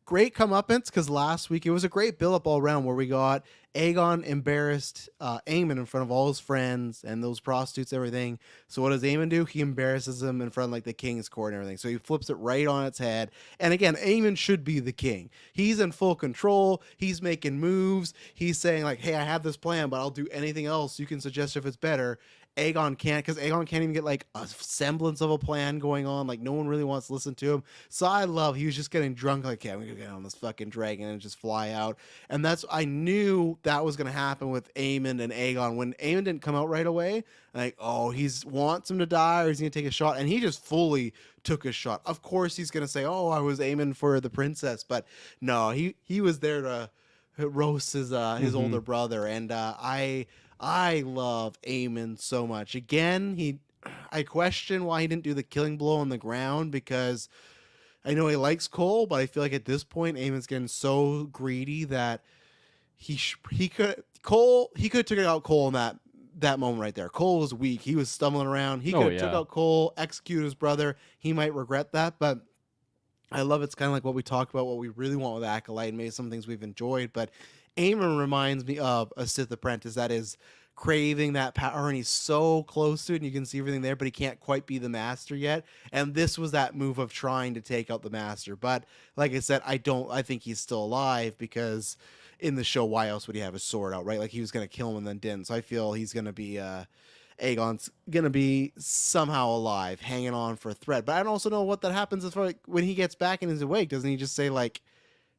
great comeuppance because last week it was a great build up all around where we got Aegon embarrassed Aemon in front of all his friends and those prostitutes and everything. So what does Aemon do? He embarrasses him in front of like the king's court and everything. So he flips it right on its head. And again, Aemon should be the king. He's in full control. He's making moves. He's saying like, "Hey, I have this plan, but I'll do anything else. You can suggest if it's better." Aegon can't because Aegon can't even get like a semblance of a plan going on. Like no one really wants to listen to him. So I love he was just getting drunk. Like, "Yeah, I'm gonna get on this fucking dragon and just fly out." And that's I knew that was gonna happen with Aemon and Aegon when Aemon didn't come out right away. Like, oh, he's wants him to die or he's gonna take a shot, and he just fully took a shot. Of course, he's gonna say, "Oh, I was aiming for the princess," but no, he was there to roast his older brother, and I love Aemon so much. Again, I question why he didn't do the killing blow on the ground because I know he likes Cole, but I feel like at this point Aemon's getting so greedy that he could have took out Cole in that moment right there. Cole was weak. He was stumbling around. He could have took out Cole, executed his brother. He might regret that, but I love it's kind of like what we talked about, what we really want with Acolyte, and maybe some things we've enjoyed. But Aemon reminds me of a Sith apprentice that is craving that power, and he's so close to it, and you can see everything there, but he can't quite be the master yet. And this was that move of trying to take out the master. But like I said, I think he's still alive because in the show, why else would he have his sword out, right? Like he was going to kill him and then didn't. So I feel he's going to be Aegon's gonna be somehow alive, hanging on for a thread. But I don't also know what that happens as far like when he gets back and is awake. Doesn't he just say like,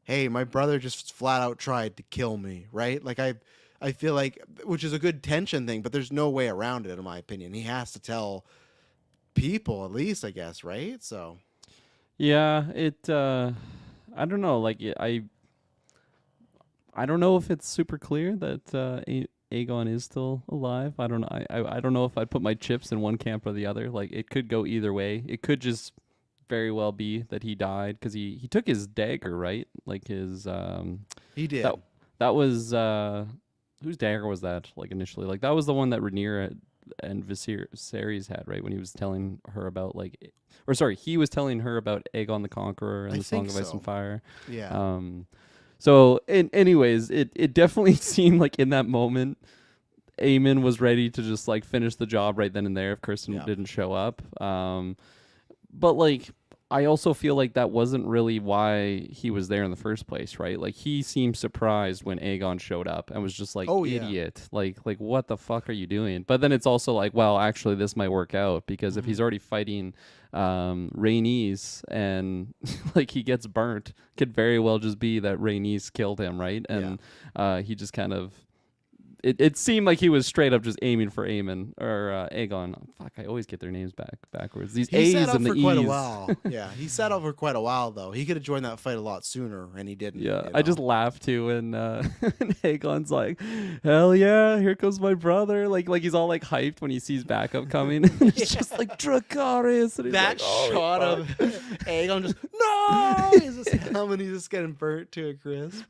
"Hey, my brother just flat out tried to kill me," right? Like I feel like, which is a good tension thing, but there's no way around it in my opinion. He has to tell people at least, I guess, right? So Yeah, I don't know. Like I don't know if it's super clear that Aegon is still alive. I don't know. I don't know if I'd put my chips in one camp or the other. Like it could go either way. It could just very well be that he died because he took his dagger, right? Like his he did. That was whose dagger was that? Like initially, like that was the one that Rhaenyra and Viserys had, right? When he was telling her about like, or sorry, he was telling her about Aegon the Conqueror and the Song of Ice and Fire. Yeah. So, anyways, it definitely seemed like in that moment, Aemon was ready to just like finish the job right then and there if Kirsten didn't show up. But like, I also feel like that wasn't really why he was there in the first place, right? Like he seemed surprised when Aegon showed up and was just like, idiot. Like what the fuck are you doing? But then it's also like, well, actually this might work out because if he's already fighting Rhaenys and like he gets burnt, could very well just be that Rhaenys killed him, right? And he just kind of it seemed like he was straight up just aiming for Aemon or Aegon. Fuck, I always get their names backwards. These A's and the E's. Quite a while. Yeah, he sat out for quite a while though. He could have joined that fight a lot sooner, and he didn't. Yeah, I just laughed too, and Aegon's like, "Hell yeah, here comes my brother!" Like he's all like hyped when he sees backup coming. It's just like Dracarys. And that like, oh, shot of Aegon just no, he's just coming. He's just getting burnt to a crisp.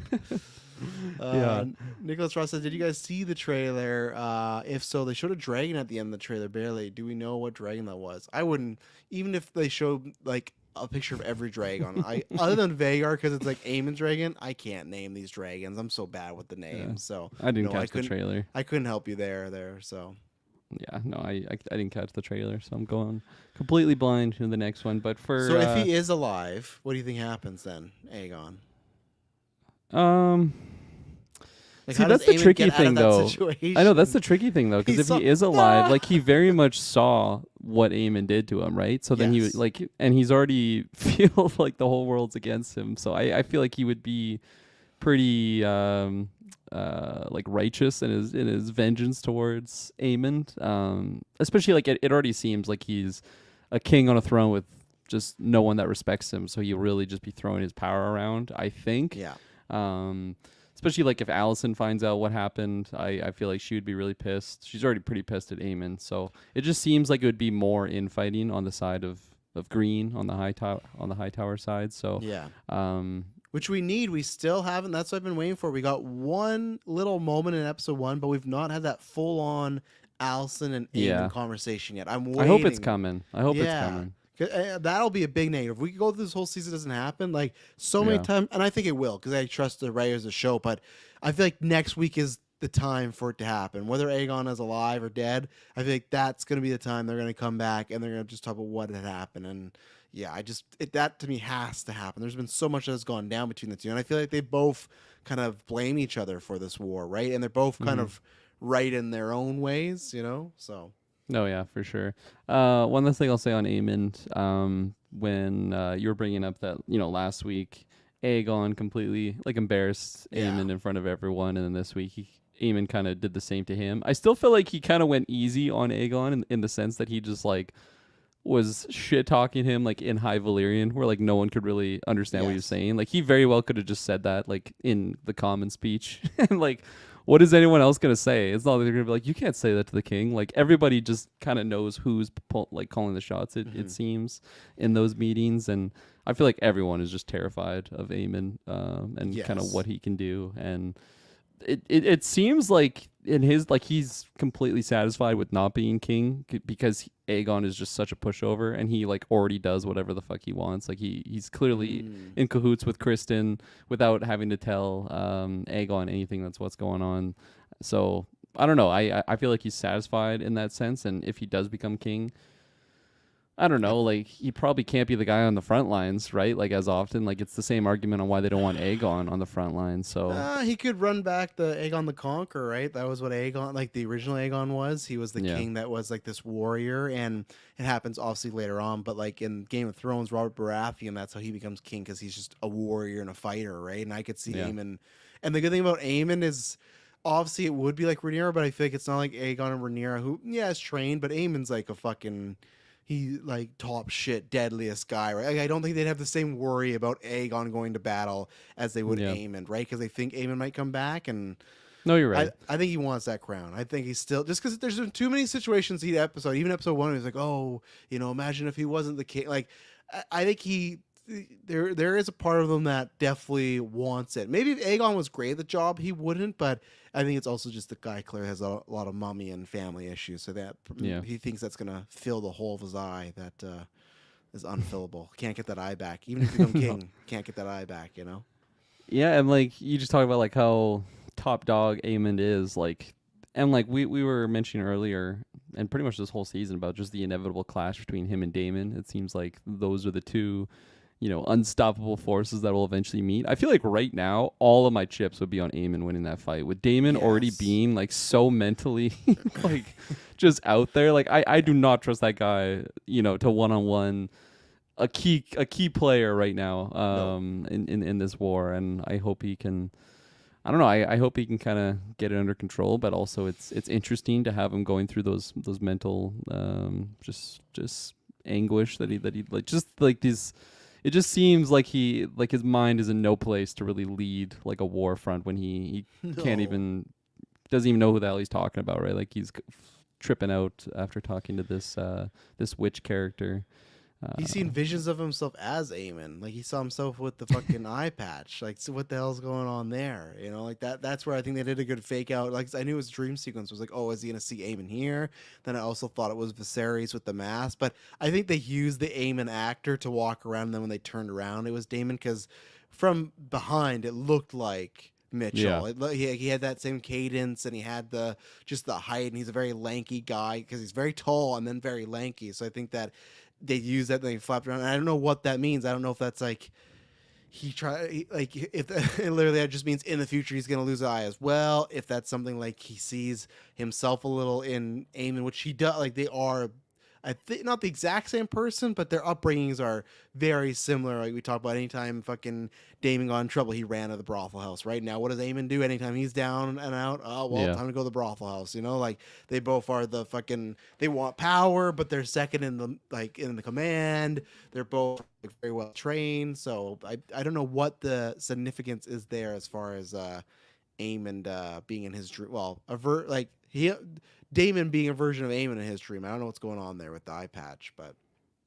Nicholas Ross said, "Did you guys see the trailer? If so, they showed a dragon at the end of the trailer. Barely. Do we know what dragon that was? I wouldn't, even if they showed like a picture of every dragon. Other than Vagar, because it's like Aemon's dragon. I can't name these dragons. I'm so bad with the names. So I didn't catch the trailer. I couldn't help you there. So yeah, no, I didn't catch the trailer, so I'm going completely blind to the next one. But so if he is alive, what do you think happens then, Aegon? Like see, that's the tricky thing, though. I know that's the tricky thing, though, because if he is alive, like he very much saw what Aemon did to him, right? So then he like, and he's already feels like the whole world's against him. So I feel like he would be pretty like righteous in his vengeance towards Aemon. Especially like it already seems like he's a king on a throne with just no one that respects him. So he'll really just be throwing his power around, I think. Yeah. especially like if Allison finds out what happened, I feel like she would be really pissed. She's already pretty pissed at Eamon, so it just seems like it would be more infighting on the side of Green on the high tower side. So, Yeah. um, Which we need. We still haven't. That's what I've been waiting for. We got one little moment in episode 1, but we've not had that full on Allison and Eamon yeah, conversation yet. I'm I hope it's waiting. coming. I hope it's Yeah. coming. That'll be a big negative. If we could go through this whole season, it doesn't happen. Like so many Yeah. times, and I think it will because I trust the writers of the show. But I feel like next week is the time for it to happen. Whether Aegon is alive or dead, I feel like that's going to be the time they're going to come back and they're going to just talk about what had happened. And yeah, that to me has to happen. There's been so much that has gone down between the two, and I feel like they both kind of blame each other for this war, right? And they're both kind Mm-hmm. of right in their own ways, you know. So No, yeah, for sure. One last thing I'll say on Aemond, when you were bringing up that last week Aegon completely like embarrassed yeah, Aemond in front of everyone, and then this week Aemond kind of did the same to him. I still feel like he kind of went easy on Aegon in the sense that he just like was shit talking him like in High Valyrian, where like no one could really understand what he was yes, saying. Like he very well could have just said that like in the common speech, and like what is anyone else gonna say? It's not like they're gonna be like, you can't say that to the king. Like everybody just kind of knows who's like calling the shots. It hmm seems in those meetings, and I feel like everyone is just terrified of Aemon, and kind of yes. what he can do. And it seems like in his like he's completely satisfied with not being king because Aegon is just such a pushover, and he like already does whatever the fuck he wants. Like he's clearly Mm. in cahoots with Kristen without having to tell Aegon anything that's what's going on. So I don't know. I feel like he's satisfied in that sense, and if he does become king, I don't I know, like he probably can't be the guy on the front lines, right? Like as often, like it's the same argument on why they don't want Aegon on the front lines. So He could run back the Aegon the Conqueror, right? That was what Aegon, like the original Aegon was. He was the yeah, king that was like this warrior, and it happens obviously later on. But like in Game of Thrones, Robert Baratheon, that's how he becomes king because he's just a warrior and a fighter, right? And I could see yeah, Aemon. And the good thing about Aemon is obviously it would be like Rhaenyra, but I feel like it's not like Aegon and Rhaenyra, who yeah is trained, but Aemon's like a fucking he like top shit deadliest guy, right? Like, I don't think they'd have the same worry about Aegon going to battle as they would yeah. Aemon, right? Because they think Aemon might come back, and No, you're I, right. I think he wants that crown. I think he's still just because there's been too many situations each episode. Even episode 1, he was like, oh, imagine if he wasn't the king. Like, I think there is a part of him that definitely wants it. Maybe if Aegon was great at the job, he wouldn't. But I think it's also just the guy clearly has a lot of mommy and family issues, so that Yeah. he thinks that's gonna fill the hole of his eye that is unfillable. Can't get that eye back. Even if you become No. king, can't get that eye back. You know. Yeah, and like you just talk about like how top dog Aemond is like, and like we were mentioning earlier, and pretty much this whole season about just the inevitable clash between him and Daemon. It seems like those are the two, unstoppable forces that will eventually meet. I feel like right now all of my chips would be on Aemon winning that fight, with Daemon already Yes. being like so mentally like just out there. Like I do not trust that guy, to one on one a key player right now No. in this war, and I hope he can. I don't know. I hope he can kind of get it under control, but also it's interesting to have him going through those mental just anguish that he like just like these. It just seems like he like his mind is in no place to really lead like a war front when he can't No. even doesn't even know who the hell he's talking about, right? Like he's tripping out after talking to this witch character. He's seen Uh, visions of himself as Eamon. Like he saw himself with the fucking eye patch. Like, so what the hell's going on there? Like that. That's where I think they did a good fake out. Like I knew his dream sequence was like, oh, is he gonna see Eamon here? Then I also thought it was Viserys with the mask. But I think they used the Eamon actor to walk around. And then when they turned around, it was Damon because from behind it looked like yeah, Mitchell. He had that same cadence, and he had the just the height, and he's a very lanky guy because he's very tall and then very lanky. So I think that they use that thing flapped around. And I don't know what that means. I don't know if that's like like if literally that just means in the future he's gonna lose an eye as well. If that's something like he sees himself a little in Eamon, which he does. Like they are, I think not the exact same person, but their upbringings are very similar. Like we talk about, anytime fucking Damon got in trouble, he ran to the brothel house. Right now, what does Eamon do? Anytime he's down and out, oh well, yeah. time to go to the brothel house. Like they both are the fucking. They want power, but they're second in the command. They're both like, very well trained. So I don't know what the significance is there as far as Aemon being in his dream. Well, like he Damon being a version of Aemon in his dream. I don't know what's going on there with the eye patch, but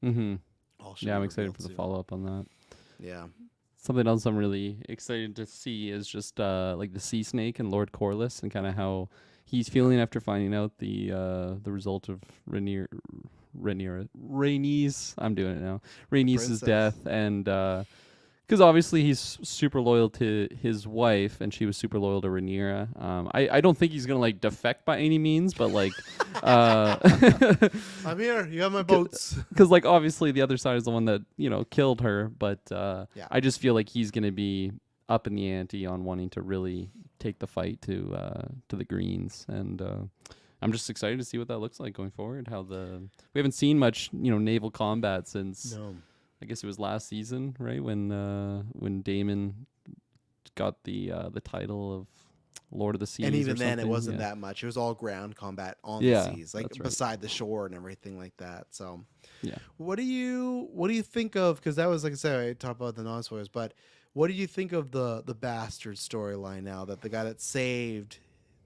Mm-hmm. all should Yeah, be I'm excited revealed for the soon. follow up on that. Yeah. Something else I'm really excited to see is just like the sea snake and Lord Corlys and kind of how he's Yep. feeling after finding out the result of Rhaenys. I'm doing it now. The Rhaenys' princess. death, and because obviously he's super loyal to his wife, and she was super loyal to Rhaenyra. I don't think he's gonna like defect by any means, but like, uh, I'm here. You have my boats. because like obviously the other side is the one that killed her, but Yeah. I just feel like he's gonna be up in the ante on wanting to really take the fight to the Greens, and I'm just excited to see what that looks like going forward. We haven't seen much naval combat since No. I guess it was last season, right? When Daemon got the title of Lord of the And Seas or even then, it something. wasn't Yeah. that much. It was all ground combat on the Yeah, seas, like that's right. beside the shore and everything like that. So, Yeah. what do you think of? Because that was, like I said, I talked about the non spoilers, but what do you think of the bastard storyline now that the guy that saved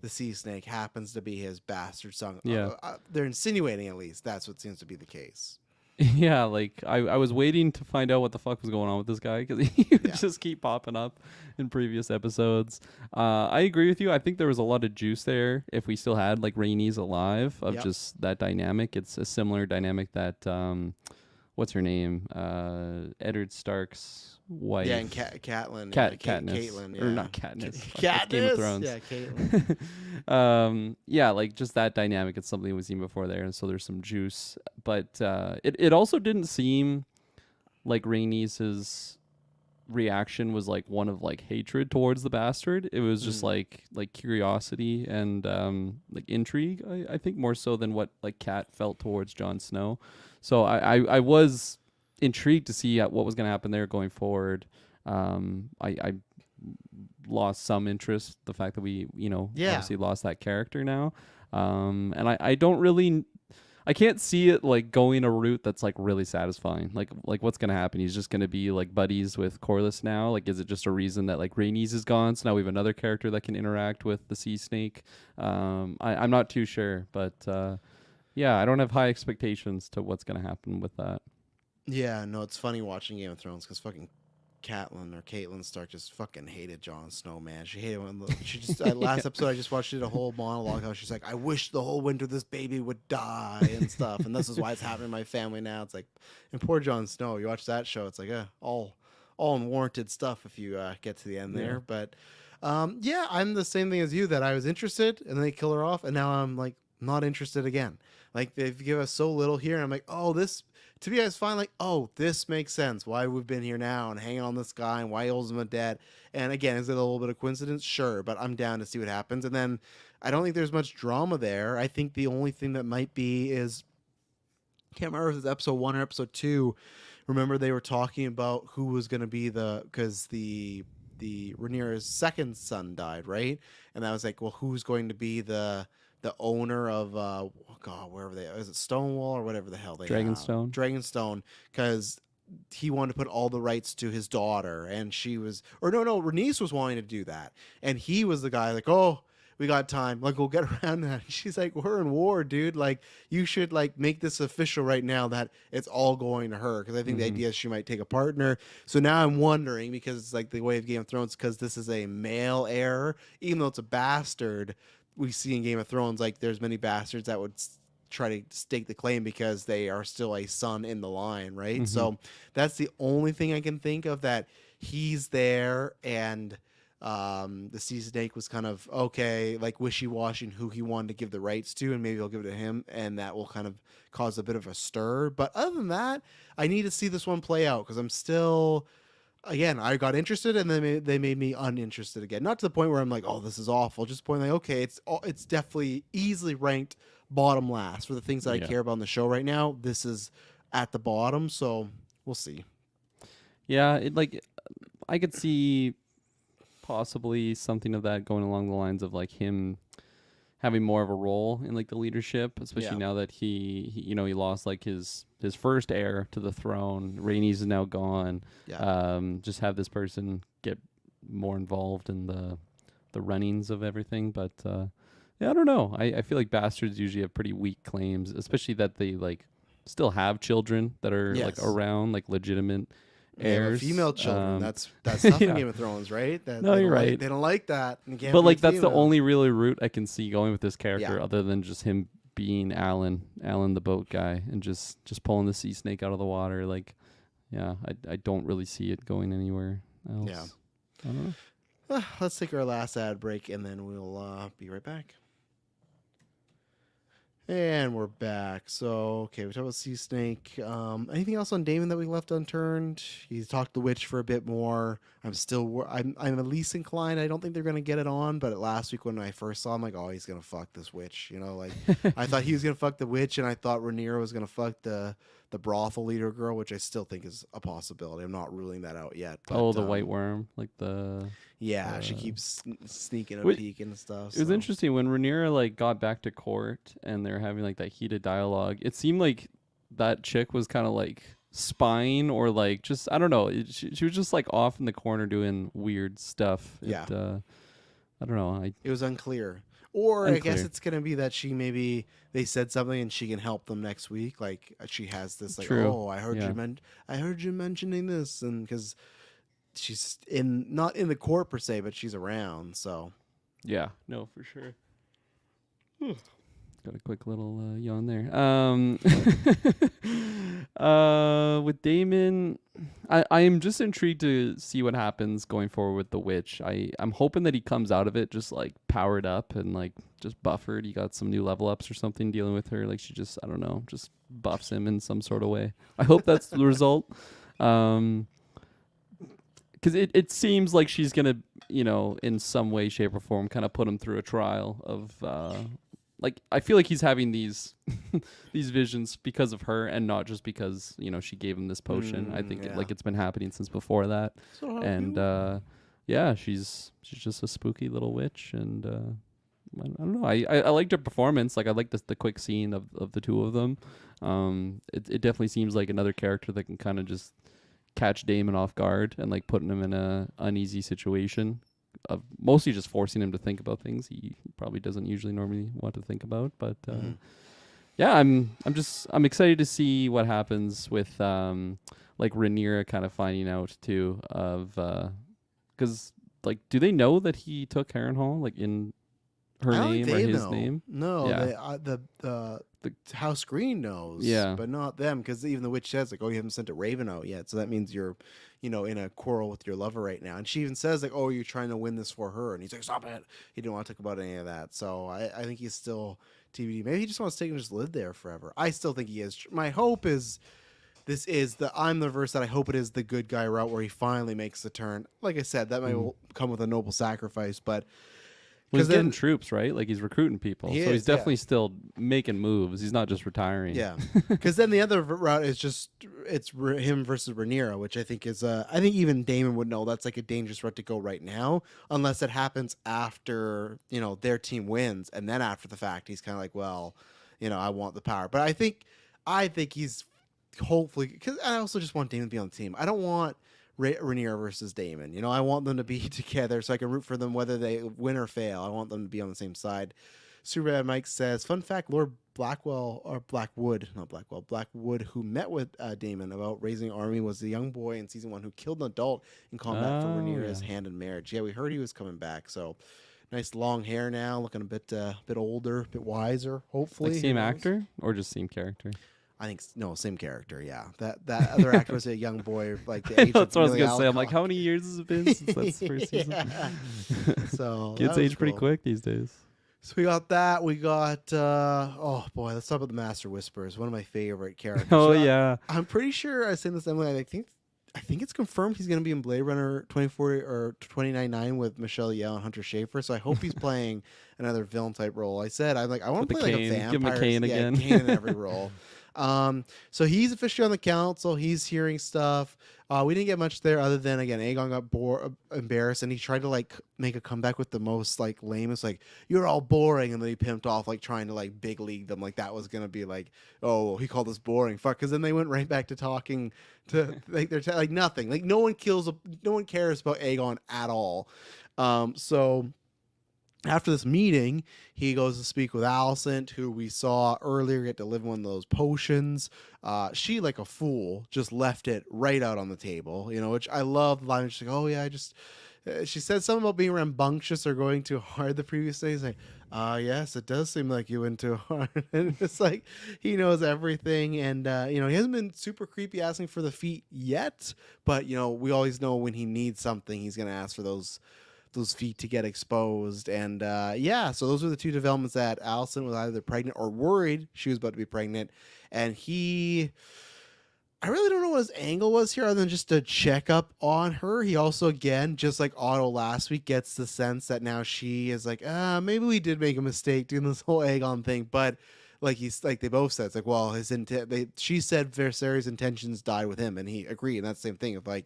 the sea snake happens to be his bastard son? Yeah. They're insinuating, at least that's what seems to be the case. Yeah, like I was waiting to find out what the fuck was going on with this guy because he would Yeah. just keep popping up in previous episodes. I agree with you. I think there was a lot of juice there if we still had like Rhaenys alive of Yep. just that dynamic. It's a similar dynamic that what's her name? Eddard Stark's wife. Yeah, and Catelyn, Katniss, Caitlyn, or yeah, not Katniss. Fuck, that's Game of Katniss, Thrones. yeah, Caitlyn. Yeah, like just that dynamic. It's something we've seen before there, and so there's some juice. But it also didn't seem like Rhaenys' reaction was like one of like hatred towards the bastard. It was just Mm. like curiosity and like intrigue. I think more so than what like Kat felt towards Jon Snow. So I was intrigued to see what was going to happen there going forward. I lost some interest the fact that we Yeah, obviously lost that character now, and I don't really. I can't see it like going a route that's like really satisfying. Like what's gonna happen? He's just gonna be like buddies with Corlys now. Like, is it just a reason that like Rhaenys is gone, so now we have another character that can interact with the Sea Snake? I'm not too sure, but yeah, I don't have high expectations to what's gonna happen with that. yeah. No, it's funny watching Game of Thrones because fucking Caitlyn Stark just fucking hated Jon Snow, man. She hated when she just Yeah. last episode I just watched it a whole monologue how she's like, I wish the whole winter this baby would die and stuff, and this is why it's happening in my family now. It's like, and poor Jon Snow. You watch that show, it's like, all unwarranted stuff if you get to the end Yeah. there. But yeah, I'm the same thing as you that I was interested and then they kill her off, and now I'm like not interested again. Like they've given us so little here, and I'm like, oh, this to me, I was fine. Like, oh, this makes sense. Why we've been here now and hanging on this guy and why he holds him dead. And again, is it a little bit of coincidence? Sure, but I'm down to see what happens. And then I don't think there's much drama there. I think the only thing that might be is can't remember if it's episode 1 or episode 2. Remember they were talking about who was going to be because the Rhaenyra's second son died, right? And that was like, well, who's going to be the owner of oh God, wherever they is it Stonewall or whatever the hell they have Dragonstone. Dragonstone, because he wanted to put all the rights to his daughter, and she was, or no, Renice was wanting to do that, and he was the guy like, oh, we got time, like we'll get around that. She's like, we're in war, dude. Like you should like make this official right now that it's all going to her, because I think the Mm-hmm. idea is she might take a partner. So now I'm wondering, because it's like the way of Game of Thrones, because this is a male heir, even though it's a bastard. We see in Game of Thrones, like there's many bastards that would try to stake the claim because they are still a son in the line, right? Mm-hmm. So that's the only thing I can think of, that he's there, and the sea snake was kind of okay, like wishy-washy in who he wanted to give the rights to, and maybe he'll give it to him, and that will kind of cause a bit of a stir. But other than that, I need to see this one play out, because I'm still, again, I got interested, and then they made me uninterested again. Not to the point where I'm like, oh, this is awful. Just the point like, okay, it's definitely easily ranked bottom last for the things that I Yeah. care about on the show right now. This is at the bottom, so we'll see. Yeah, it like I could see possibly something of that going along the lines of like him having more of a role in like the leadership, especially Yeah. now that he lost like his first heir to the throne. Rhaenys is now gone. Yeah. Just have this person get more involved in the runnings of everything. But yeah, I don't know. I feel like bastards usually have pretty weak claims, especially that they like still have children that are like Yes. around, like legitimate They have a heirs. female children. That's tough in Yeah. Game of Thrones, right? That No, you're right. they don't like that. And it can't But be a like that's the female. only really route I can see going with this Yeah. character, other than just him being Alan the boat guy, and just pulling the sea snake out of the water. Like, yeah, I don't really see it going anywhere else. Yeah. I don't know. Let's take our last ad break and then we'll be right back. And we're back. So, okay, we talked about Sea Snake. Anything else on Damon that we left unturned? He's talked the witch for a bit more. I'm at least inclined. I don't think they're gonna get it on, but last week when I first saw him, like, oh, he's gonna fuck this witch. You know, like I thought he was gonna fuck the witch, and I thought Rhaenyra was gonna fuck the brothel leader girl, which I still think is a possibility. I'm not ruling that out yet. But, The white worm, like the yeah, she keeps sneaking a Wait, peek and stuff. It was so. interesting when Rhaenyra like got back to court and they're having like that heated dialogue. It seemed like that chick was kind of like spying or like just I don't know. She was just like off in the corner doing weird stuff. Yeah. I don't know. It was unclear. Or I guess Unclear. it's gonna be that she maybe they said something and she can help them next week. Like she has this like, True. oh, I heard you mentioning this, and because she's not in the court per se, but she's around. So Yeah, no, for sure. Got a quick little yawn there. With Damon, I am just intrigued to see what happens going forward with the witch. I'm hoping that he comes out of it just like powered up and like just buffered. He got some new level ups or something dealing with her. Like she just I don't know, just buffs him in some sort of way. I hope that's the result. Because it seems like she's gonna, in some way, shape, or form, kind of put him through a trial of, like I feel like he's having these these visions because of her, and not just because she gave him this potion. I think yeah. it's been happening since before that, and yeah, she's just a spooky little witch, and I don't know. I liked her performance. Like I like the quick scene of the two of them. It definitely seems like another character that can kind of just catch Damon off guard and like putting him in a uneasy situation of mostly just forcing him to think about things he probably doesn't usually normally want to think about. But yeah, I'm excited to see what happens with like Rhaenyra kind of finding out too of because like do they know that he took Harrenhal like in her I don't name think or they his know. name? No, Yeah. the House Green knows, Yeah. but not them, because even the witch says like, oh, you haven't sent a raven out yet, so that means you're, in a quarrel with your lover right now. And she even says like, oh, you're trying to win this for her, and he's like, stop it. He didn't want to talk about any of that. So I think he's still TBD. Maybe he just wants to take and just live there forever. I still think he is. My hope is. This is I'm the verse that I hope it is the good guy route where he finally makes the turn. Like I said, that might come with a noble sacrifice, but Well, he's then- getting troops, right? Like he's recruiting people, He so he's is, yeah. definitely still making moves. He's not just retiring. yeah, because then the other route is just him versus Rhaenyra, which I think is I think even Daemon would know that's like a dangerous route to go right now, unless it happens after their team wins, and then after the fact he's kind of like, well, I want the power, but I think he's hopefully, because I also just want Daemon to be on the team. I don't want Rhaenyra versus Daemon. I want them to be together so I can root for them whether they win or fail. I want them to be on the same side. Superbad Mike says, fun fact, Lord Blackwood, who met with Daemon about raising an army, was the young boy in season 1 who killed an adult in combat for Rhaenyra's hand in marriage. Yeah, we heard he was coming back, so nice long hair now, looking a bit older, a bit wiser, hopefully. Like same actor or just same character? I think no, same character. Yeah, that other actor was a young boy, like the age That's of what I was gonna Millie say. I'm like, Alcock. how many years has it been since that's the first season? So Kids that was age pretty cool. quick these days. So we got that. We got oh boy, let's talk about the Master Whisperers. One of my favorite characters. Oh So yeah, I'm pretty sure I said this, Emily. I think it's confirmed he's going to be in Blade Runner 2040 or 2099 with Michelle Yeoh and Hunter Schafer. So I hope he's playing another villain type role. I want With to the play like a cane. vampire. Give him a cane again. Cane in every role. So he's officially on the council. He's hearing stuff. We didn't get much there other than, again, Aegon got embarrassed, and he tried to like make a comeback with the most like lamest, like, you're all boring, and then he pimped off like trying to like big league them, like that was gonna be like, oh, he called us boring, fuck, because then they went right back to talking to like they're like nothing, like no one cares about Aegon at all. So After this meeting, he goes to speak with Alicent, who we saw earlier get to live one of those potions. She, like a fool, just left it right out on the table, which I love. The line, she's like, "Oh yeah, I just." She said something about being rambunctious or going too hard the previous day. He's like, yes, it does seem like you went too hard. And it's like he knows everything, and he hasn't been super creepy asking for the feet yet, but we always know when he needs something, he's gonna ask for those feet to get exposed. And so those are the two developments, that Allison was either pregnant or worried she was about to be pregnant. And I really don't know what his angle was here other than just to check up on her. He also, again, just like Otto last week, gets the sense that now she is like, maybe we did make a mistake doing this whole Aegon thing. But they both said, it's like, well, she said Viserys' intentions died with him, and he agreed. And that's the same thing of like,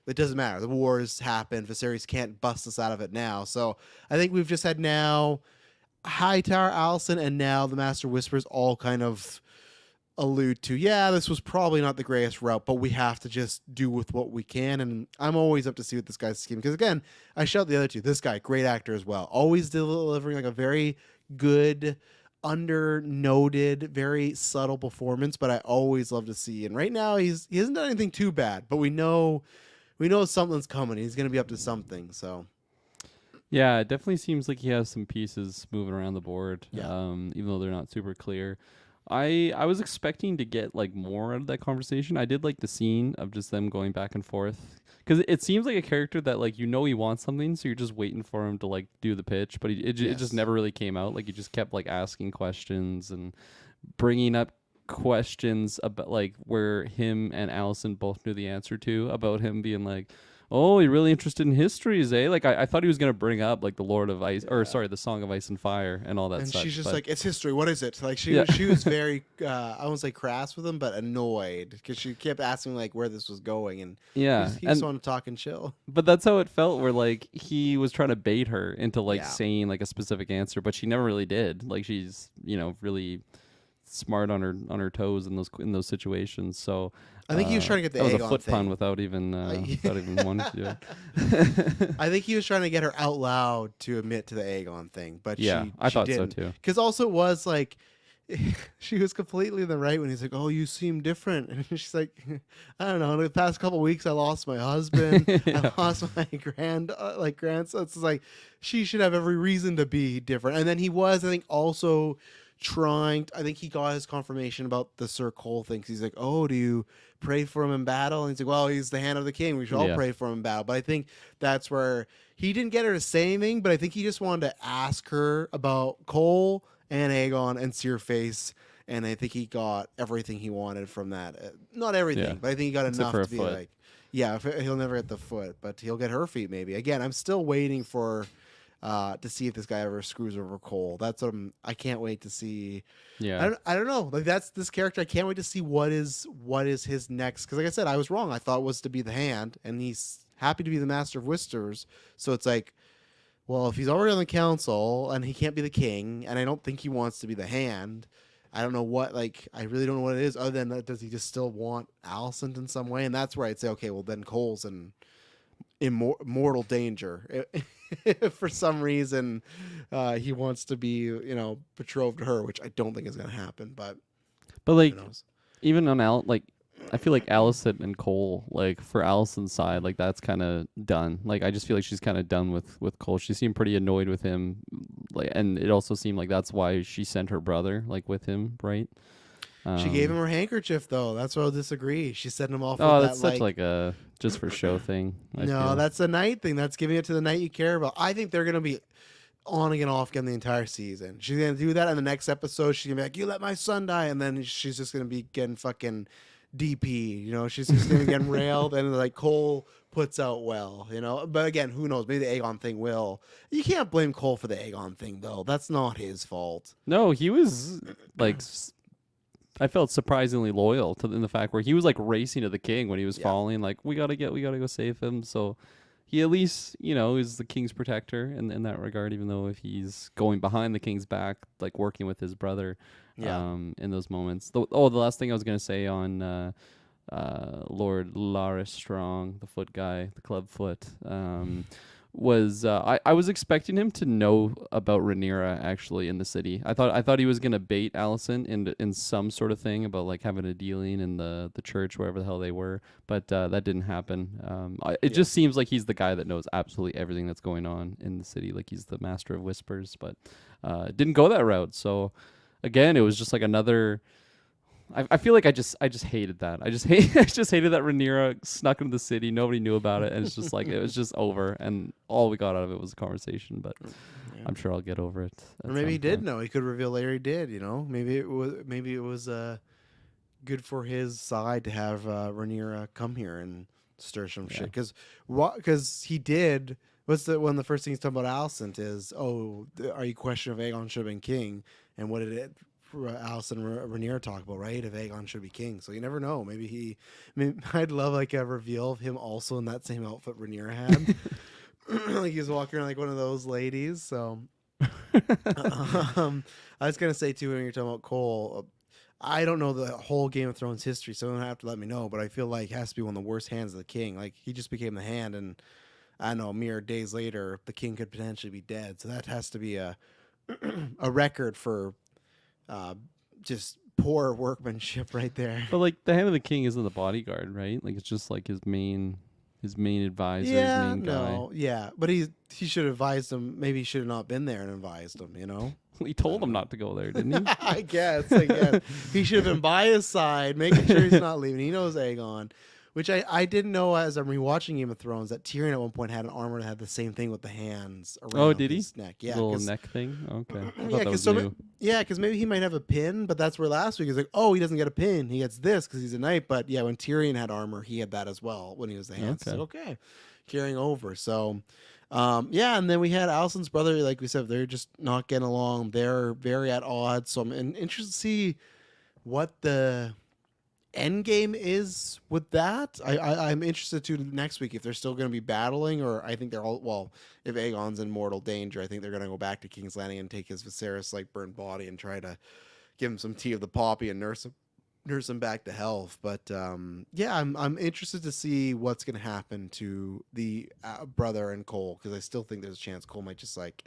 it doesn't matter. The wars happen. Viserys can't bust us out of it now. So I think we've just had now Hightower, Allison, and now the Master Whispers all kind of allude to, yeah, this was probably not the greatest route, but we have to just do with what we can. And I'm always up to see what this guy's scheming. Because again, I shout the other two. This guy, great actor as well. Always delivering like a very good, under noted, very subtle performance, but I always love to see. And right now he hasn't done anything too bad, but we know something's coming. He's going to be up to something. So Yeah, it definitely seems like he has some pieces moving around the board, yeah, even though they're not super clear. I was expecting to get like more out of that conversation. I did like the scene of just them going back and forth, because it seems like a character that like he wants something, so you're just waiting for him to like do the pitch, but it just yes. never really came out. Like he just kept like asking questions and bringing up questions about like where him and Allison both knew the answer to, about him being like, oh, you're really interested in histories, eh? Like I thought he was gonna bring up like the Lord of Ice, or Yeah. sorry, the Song of Ice and Fire and all that And she's such. just But like, it's history. What is it? Like yeah, she was very, I won't say crass with him, but annoyed because she kept asking like where this was going, and yeah, he just and wanted to talk and chill. but that's how it felt. Where like he was trying to bait her into like Yeah, saying like a specific answer, but she never really did. Like she's really smart on her toes in those situations. So I think he was trying to get the that was a Aegon foot pun thing. without even I, wanting to do it. I think he was trying to get her out loud to admit to the Aegon thing, but Yeah, she I she thought so didn't. too. Because also it was like she was completely in the right when he's like, "Oh, you seem different," and she's like, "I don't know. In the past couple weeks, I lost my husband. I Yeah. lost my grandson. It's like she should have every reason to be different." And then he was, I think, also trying. I think he got his confirmation about the Sir Cole thing. 'Cause he's like, "Oh, do you pray for him in battle?" And he's like, "Well, he's the hand of the king. We should all Yeah. pray for him in battle." But I think that's where he didn't get her to say anything. But I think he just wanted to ask her about Cole and Aegon and Searface, and I think he got everything he wanted from that. Not everything, Yeah. but I think he got Except enough for a to be foot. like, yeah, he'll never get the foot, but he'll get her feet maybe. Again, I'm still waiting for to see if this guy ever screws over Cole. That's I can't wait to see. Yeah. I don't know. Like that's this character. I can't wait to see what is his next. Because like I said, I was wrong. I thought it was to be the Hand, and he's happy to be the Master of Whispers. So it's like, well, if he's already on the council and he can't be the king, and I don't think he wants to be the Hand, I don't know what, like, I really don't know what it is other than that, does he just still want Alicent in some way? And that's where I'd say, okay, well, then Cole's in mortal danger. If for some reason he wants to be, betrothed to her, which I don't think is going to happen, but But who like knows? even on like I feel like Allison and Cole, like for Allison's side, like that's kind of done. Like I just feel like she's kind of done with Cole. She seemed pretty annoyed with him, like, and it also seemed like that's why she sent her brother like with him, right? She gave him her handkerchief, though. That's where I'll disagree. She sent him off with Oh, that, that's such like a just for show thing. I no, feel. that's a night thing. That's giving it to the night you care about. I think they're going to be on again, off again the entire season. She's going to do that in the next episode. She's going to be like, you let my son die. And then she's just going to be getting fucking DP. She's just going to get railed. And like Cole puts out well, But again, who knows? Maybe the Aegon thing will. You can't blame Cole for the Aegon thing, though. That's not his fault. No, he was like I felt surprisingly loyal to in the fact where he was like racing to the king when he was Yeah. falling. Like we gotta go save him. So he at least is the king's protector in that regard. Even though if he's going behind the king's back, like working with his brother, Yeah. in those moments. The last thing I was gonna say on Lord Laris Strong, the foot guy, the club foot. was I was expecting him to know about Rhaenyra actually in the city. I thought he was gonna bait Alicent in some sort of thing about like having a dealing in the church wherever the hell they were, but that didn't happen. It Yeah. just seems like he's the guy that knows absolutely everything that's going on in the city. Like he's the master of whispers, but it didn't go that route. So again, it was just like another. I feel like I just hated that. I just hated that Rhaenyra snuck into the city. Nobody knew about it, and it's just like it was just over, and all we got out of it was a conversation. But Yeah. I'm sure I'll get over it. Or At maybe some he did point. know. He could reveal later he did. You know, maybe it was good for his side to have Rhaenyra come here and stir some Yeah. shit. Because he did. What's the one of the first things talking about Alicent is, are you questioning if Aegon should have been king? And what did it? Alicent and Rhaenyra talk about, right? If Aegon should be king, so you never know. I'd love like a reveal of him also in that same outfit Rhaenyra had, like he was walking around like one of those ladies. So, I was gonna say too when you're talking about Cole, I don't know the whole Game of Thrones history, so you don't have to let me know. But I feel like it has to be one of the worst hands of the king. Like he just became the hand, and I don't know, mere days later, the king could potentially be dead. So that has to be a a record for uh, just poor workmanship right there. But like the hand of the king isn't the bodyguard, right? Like it's just like his main advisor, his Yeah, main guy. no, yeah, but he should have advised him. Maybe he should have not been there and advised him. You know, He I told don't him know. not to go there, didn't he? I guess. I guess he should have been by his side, making sure he's not leaving. He knows Aegon, which I didn't know as I'm rewatching Game of Thrones that Tyrion at one point had an armor that had the same thing with the hands around Oh, did he? his neck. Yeah, Little because neck thing. Okay, I yeah, thought that because was new. maybe he might have a pin, but that's where last week is like, oh, he doesn't get a pin, he gets this because he's a knight. But yeah, when Tyrion had armor, he had that as well when he was the hands. Okay. So okay, carrying over. So, yeah, and then we had Alicent's brother. Like we said, they're just not getting along. They're very at odds. So I'm interested to see what the end game is with that. I'm interested to next week if they're still going to be battling, or I think they're all well. If Aegon's in mortal danger, I think they're going to go back to King's Landing and take his Viserys like burnt body and try to give him some tea of the poppy and nurse him back to health. But yeah, I'm interested to see what's going to happen to the brother and Cole, because I still think there's a chance Cole might just like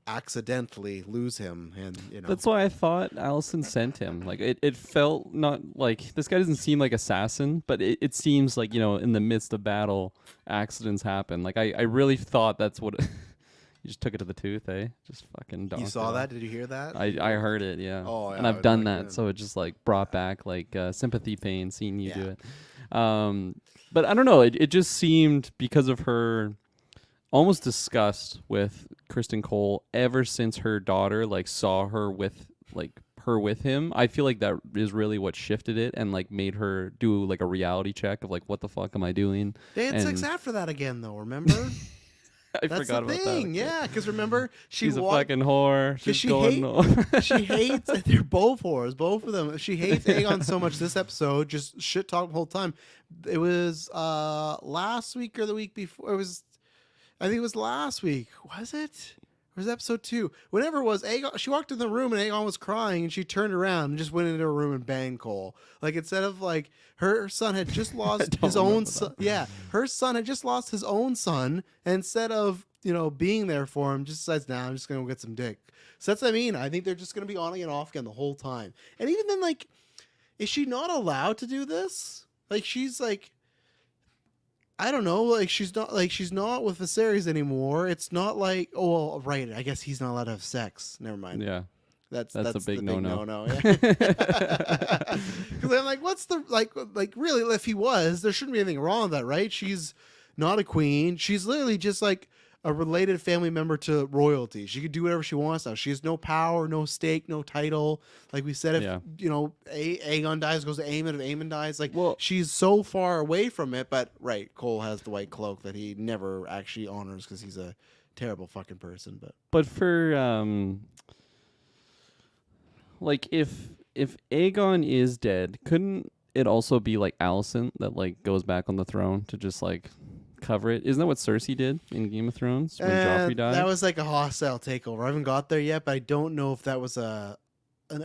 accidentally lose him, and That's why I thought Allison sent him. Like it felt not like this guy doesn't seem like assassin, but it seems like, in the midst of battle, accidents happen. Like I really thought that's what you just took it to the tooth, eh? Just fucking you donked saw it that. off. Did you hear that? I heard it, yeah. Oh, And yeah, I've done like, that, so it just like brought back like sympathy pain seeing you do Yeah. it. But I don't know, it just seemed because of her almost disgust with Kristen Cole ever since her daughter like saw her with him. I feel like that is really what shifted it and like made her do like a reality check of like, what the fuck am I doing? They had sex And after that again, though. Remember? I That's forgot the about thing. that. Okay. Yeah, because remember She's a fucking whore. She's she going. she hates. They're both whores, both of them. She hates Aegon so much. This episode just shit talk the whole time. It was last week or the week before. I think it was last week. Was it? Or was it episode 2? Whenever it was, Aegon, she walked in the room and Aegon was crying, and she turned around and just went into her room and banged Cole. Like, instead of like her son had just lost don't his own remember son. that. Yeah, her son had just lost his own son, and instead of being there for him, just decides, nah, I'm just gonna go get some dick. So that's what I mean. I think they're just gonna be on and off again the whole time. And even then, like, is she not allowed to do this? Like, she's like, I don't know, like she's not with Viserys anymore. It's not like, oh well, right, I guess he's not allowed to have sex. Never mind. Yeah. That's a big the no-no. no-no. Yeah. Because I'm like, what's the like really? If he was, there shouldn't be anything wrong with that, right? She's not a queen. She's literally just like a related family member to royalty. She could do whatever she wants now. She has no power, no stake, no title. Like we said, if Yeah. Aegon dies, goes to Aemon. If Aemon dies, like, Well- she's so far away from it. But right, Cole has the white cloak that he never actually honors because he's a terrible fucking person. But for like if Aegon is dead, couldn't it also be like Alicent that like goes back on the throne to just like cover it? Isn't that what Cersei did in Game of Thrones when Joffrey died? That was like a hostile takeover. I haven't got there yet, but I don't know if that was a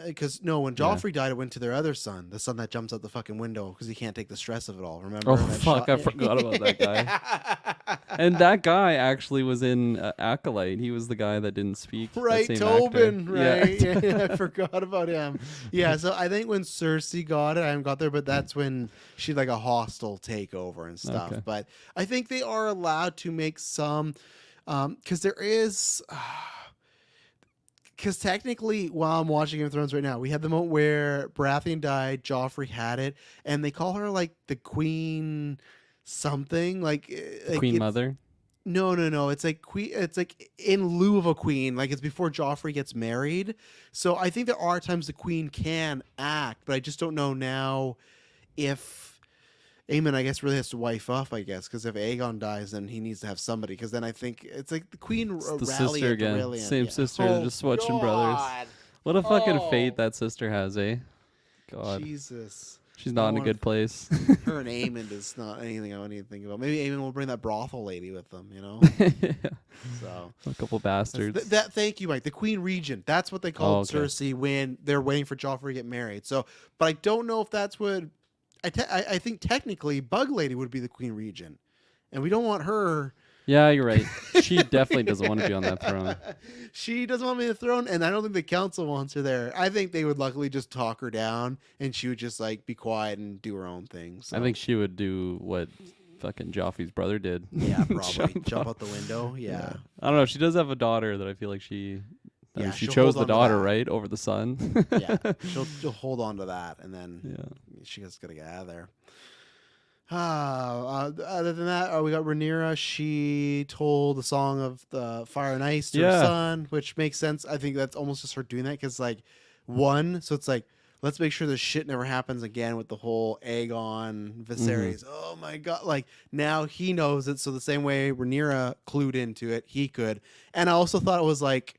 Because no, when Yeah. Joffrey died, it went to their other son, the son that jumps out the fucking window because he can't take the stress of it all. Remember Oh that fuck, shot? I forgot about that guy. And that guy actually was in Acolyte. He was the guy that didn't speak. That Right, same actor. Tobin, Yeah. right? Yeah, I forgot about him. Yeah, so I think when Cersei got it, I haven't got there, but that's when she had like a hostile takeover and stuff. Okay. But I think they are allowed to make some, because there is. Because technically, while I'm watching Game of Thrones right now, we had the moment where Baratheon died, Joffrey had it, and they call her like the Queen something. Queen It's Mother. no. It's like queen. It's like in lieu of a queen. Like it's before Joffrey gets married. So I think there are times the queen can act, but I just don't know now if Aemon, I guess, really has to wife up. I guess because if Aegon dies, then he needs to have somebody. Because then I think it's like the queen It's the rally sister at the again. railing. Same Yeah. sister. Oh, They're just switching brothers. God. What a fucking fate Oh. that sister has, eh? God. Jesus. She's not in a Oh, good place. Her and Aemon is not anything I want to think about. Maybe Aemon will bring that brothel lady with them, you know? So A couple bastards. thank you, Mike. The Queen Regent. That's what they called okay. Cersei when they're waiting for Joffrey to get married. So, but I don't know if that's what I think technically Bug Lady would be the Queen Regent. And we don't want her. Yeah, you're right. She definitely doesn't want to be on that throne. She doesn't want me on the throne, and I don't think the council wants her there. I think they would luckily just talk her down, and she would just like be quiet and do her own thing. So. I think she would do what fucking Joffrey's brother did. Yeah, probably jump off. out the window. Yeah. I don't know. She does have a daughter that I feel like she. I mean, Yeah, she she'll chose hold the on to daughter, that. right, over the son. Yeah, she'll hold on to that, and then Yeah. she just gotta get out of there. Other than that, we got Rhaenyra. She told the song of the Fire and Ice to her Yeah. son, which makes sense. I think that's almost just her doing that because, like, so it's like, let's make sure this shit never happens again with the whole Aegon Viserys. Oh my god! Like now he knows it. So the same way Rhaenyra clued into it, he could. And I also thought it was like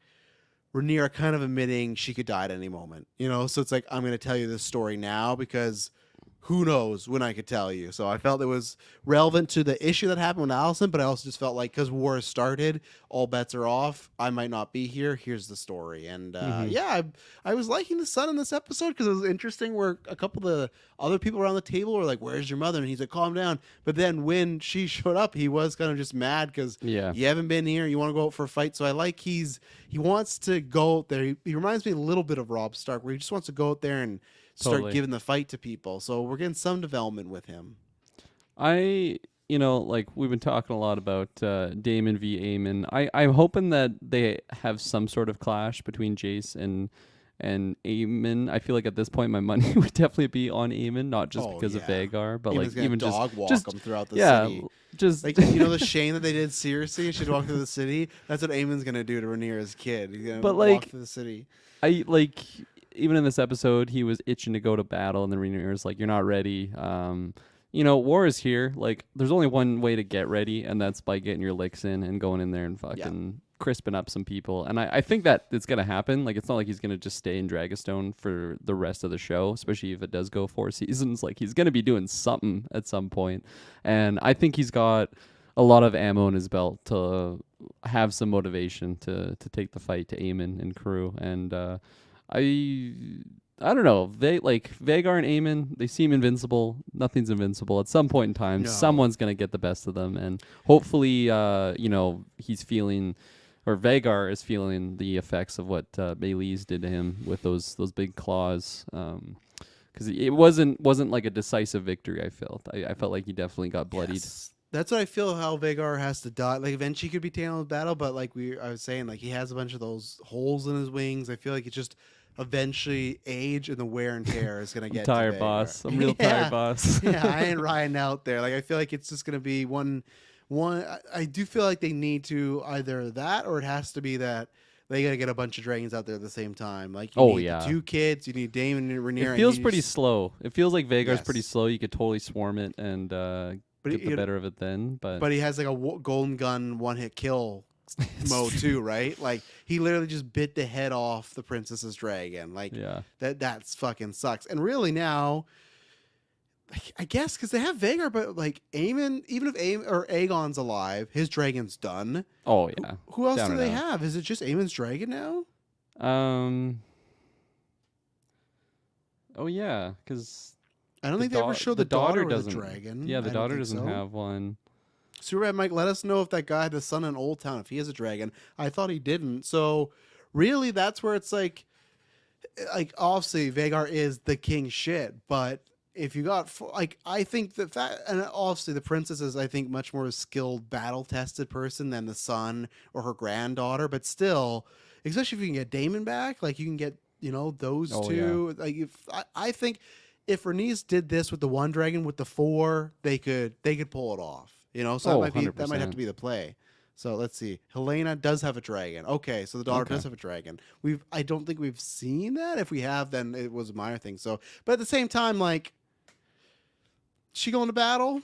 Rhaenyra kind of admitting she could die at any moment. You know, so it's like I'm going to tell you this story now because who knows when I could tell you. So I felt it was relevant to the issue that happened with Allison, but I also just felt like because war has started, all bets are off. I might not be here. Here's the story. And yeah, I was liking the son in this episode because it was interesting where a couple of the other people around the table were like, where's your mother? And he's like, calm down. But then when she showed up, he was kind of just mad because Yeah. you haven't been here. You want to go out for a fight. So I like he wants to go out there. He reminds me a little bit of Robb Stark where he just wants to go out there and start Totally. giving the fight to people. So we're getting some development with him. Like we've been talking a lot about Daemon v. Aemon. I'm hoping that they have some sort of clash between Jace and Aemon. I feel like at this point my money would definitely be on Aemon, not just because of Vagar, but Aemon's like even dog just walk just him throughout the yeah, city. just Like the shame that they did seriously and she'd walk through the city. That's what Aemon's gonna do to Rhaenyra's kid. He's gonna But, walk like, through the city. I like even in this episode he was itching to go to battle and then Rhaenyra's like, you're not ready. War is here. Like there's only one way to get ready, and that's by getting your licks in and going in there and fucking crisping up some people. And I think that it's gonna happen. Like it's not like he's gonna just stay in Dragonstone for the rest of the show, especially if it does go 4 seasons. Like he's gonna be doing something at some point. And I think he's got a lot of ammo in his belt to have some motivation to take the fight to Aemon and crew. And I don't know. They like Vagar and Aemon. They seem invincible. Nothing's invincible. At some point in time, No. someone's gonna get the best of them, and hopefully, he's feeling, or Vagar is feeling the effects of what Baelise did to him with those big claws. Because it wasn't like a decisive victory. I felt like he definitely got bloodied. Yes. That's what I feel how Vagar has to die. Like eventually he could be taken out of battle, but like I was saying, like he has a bunch of those holes in his wings. I feel like it's just eventually age and the wear and tear is gonna get Tired to Vagar. boss. I'm real tired boss. Yeah, I ain't riding out there. Like I feel like it's just gonna be one. I do feel like they need to either that or it has to be that they gotta get a bunch of dragons out there at the same time. Like you need the 2 kids, you need Daemon and Rhaenyra. It feels pretty slow. It feels like Vagar's pretty Yes. slow. You could totally swarm it and get the better of it then. But he has like a golden gun one hit kill mode too, right? Like he literally just bit the head off the princess's dragon. Like that's fucking sucks. And really now, I guess because they have Vagar, but like Aemon, even if Aegon's alive, his dragon's done. Oh yeah. Who else Down do and they out. have? Is it just Aemon's dragon now? Oh yeah, because I don't think they ever showed the the daughter daughter was a doesn't. dragon. Yeah, the I don't daughter think doesn't so. have one. Superbad Mike, let us know if that guy, the son in Old Town, if he is a dragon. I thought he didn't. So really, that's where it's like obviously Vagar is the king shit, but if you got like I think that and obviously the princess is I think much more skilled battle tested person than the son or her granddaughter, but still, especially if you can get Damon back, like you can get those Oh yeah. two. Like if I think if Renice did this with the one dragon with the four, they could pull it off. So Oh, that might have to 100%. be the play. So let's see. Helena does have a dragon. Okay, so the daughter Okay. does have a dragon. I don't think we've seen that. If we have, then it was a minor thing. So, but at the same time, like, she going to battle,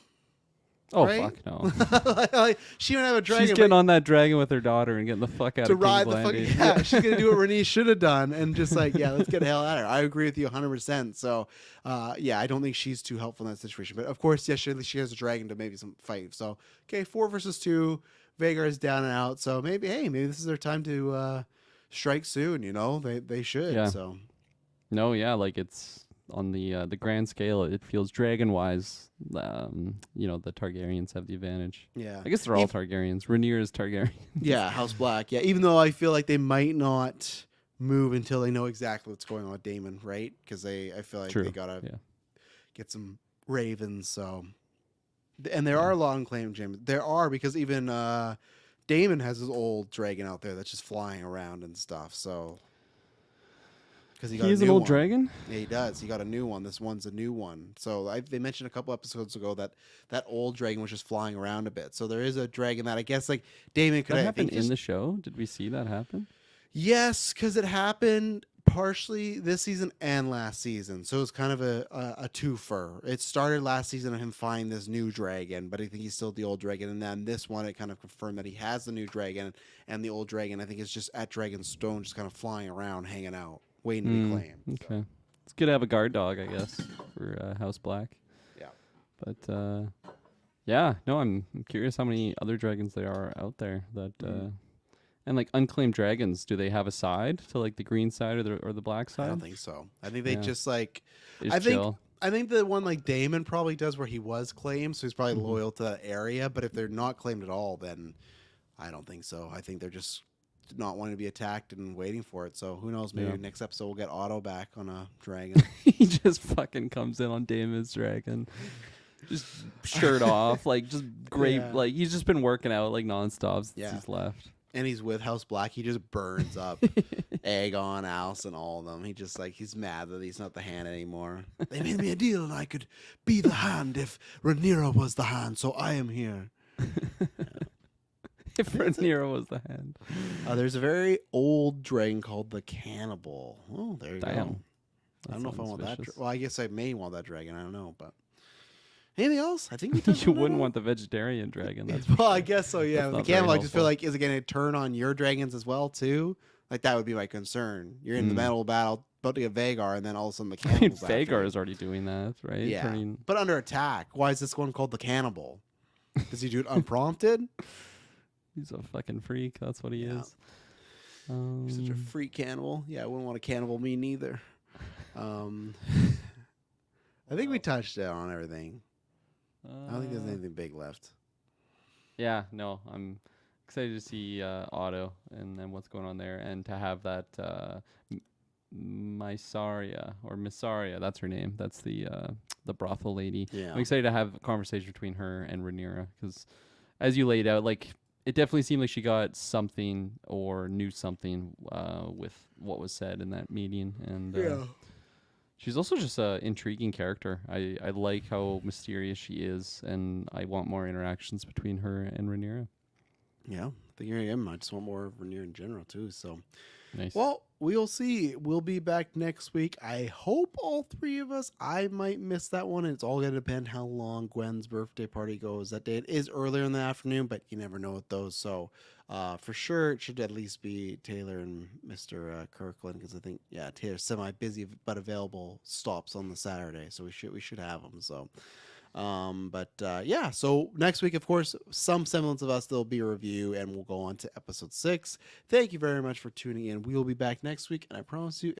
Oh right? fuck no. Like, she don't have a She's dragon, getting but on that dragon with her daughter and getting the fuck out to of King's ride the fucking Landing. yeah, she's gonna do what Renee should have done, and just like let's get the hell out of here. I agree with you 100%. So, yeah, I don't think she's too helpful in that situation. But of course, yes, she has a dragon to maybe some fight. So, okay, 4 versus 2. Vagar is down and out. So maybe this is their time to strike soon. They should. Yeah. So No, yeah, like it's on the grand scale, it feels dragon wise. The Targaryens have the advantage. yeah, I guess they're all Targaryens. Rhaenyra is Targaryen. yeah, House Black. Yeah, even though I feel like they might not move until they know exactly what's going on with Damon, right? Because I feel like they True. gotta Yeah. get some ravens. So, and there Yeah. are long claim James. There are because even Damon has his old dragon out there that's just flying around and stuff. So, because he got He a is an new old one. dragon? Yeah, he does. He got a new one. This one's a new one. So they mentioned a couple episodes ago that that old dragon was just flying around a bit. So there is a dragon that I guess like Damon could That I happened think in just the show? Did we see that happen? yes, because it happened partially this season and last season. So it's kind of a twofer. It started last season of him finding this new dragon, but I think he's still the old dragon. And then this one, it kind of confirmed that he has the new dragon, and the old dragon, I think, is just at Dragonstone, just kind of flying around, hanging out, waiting to be claimed. Okay. It's good to have a guard dog, I guess, for House Black. Yeah. But yeah, no, I'm curious how many other dragons there are out there that and like unclaimed dragons, do they have a side to like the green side or the black I side? don't think so. I think they Yeah. just like They I just think chill. I think the one like Damon probably does where he was claimed, so he's probably Mhm. loyal to that area. But if they're not claimed at all, then I don't think so. I think they're just not wanting to be attacked and waiting for it. So who knows? Maybe Yeah. next episode we'll get Otto back on a dragon. He just fucking comes in on Damon's dragon. Just shirt off, like just great. Yeah. Like he's just been working out like nonstop since Yeah. he's left. And he's with House Black. He just burns up Aegon, Alice, and all of them. He just like he's mad that he's not the hand anymore. They made me a deal, and I could be the hand if Rhaenyra was the hand. So I am here. If Rhaenyra was the hand. There's a very old dragon called the Cannibal. Oh, there you go. Damn. I don't know if I want that. vicious. Well, I guess I may want that dragon. I don't know, but anything else? I think we touched You on that wouldn't all. want the vegetarian dragon. That's Well, I guess so. Yeah, That's the not very Cannibal. I just feel helpful. like is it going to turn on your dragons as well too? Like that would be my concern. You're in the middle of battle, about to get Vagar, and then all of a sudden the I mean, Cannibal's after Vagar you. is already doing that, right? Yeah, Turning- but under attack. Why is this one called the Cannibal? Does he do it unprompted? he's a fucking freak. That's what he Yeah. is. You're such a freak cannibal. Yeah, I wouldn't want to cannibal me neither. I think we touched on everything. I don't think there's anything big left. Yeah, no, I'm excited to see Otto and what's going on there, and to have that Mysaria or Missaria, that's her name. That's the brothel lady. Yeah. I'm excited to have a conversation between her and Rhaenyra because, as you laid out, like it definitely seemed like she got something or knew something with what was said in that meeting, and she's also just an intriguing character. I like how mysterious she is, and I want more interactions between her and Rhaenyra. Yeah, I think here I am. I just want more of Rhaenyra in general too. So, Nice. well, we'll see. We'll be back next week. I hope all three of us. I might miss that one. It's all going to depend how long Gwen's birthday party goes. That day it is earlier in the afternoon, but you never know with those. So, for sure, it should at least be Taylor and Mr. Kirkland because I think Taylor's semi busy but available stops on the Saturday, so we should have them. So. So next week, of course, some semblance of us, there'll be a review and we'll go on to episode 6. Thank you very much for tuning in. We will be back next week, and I promise you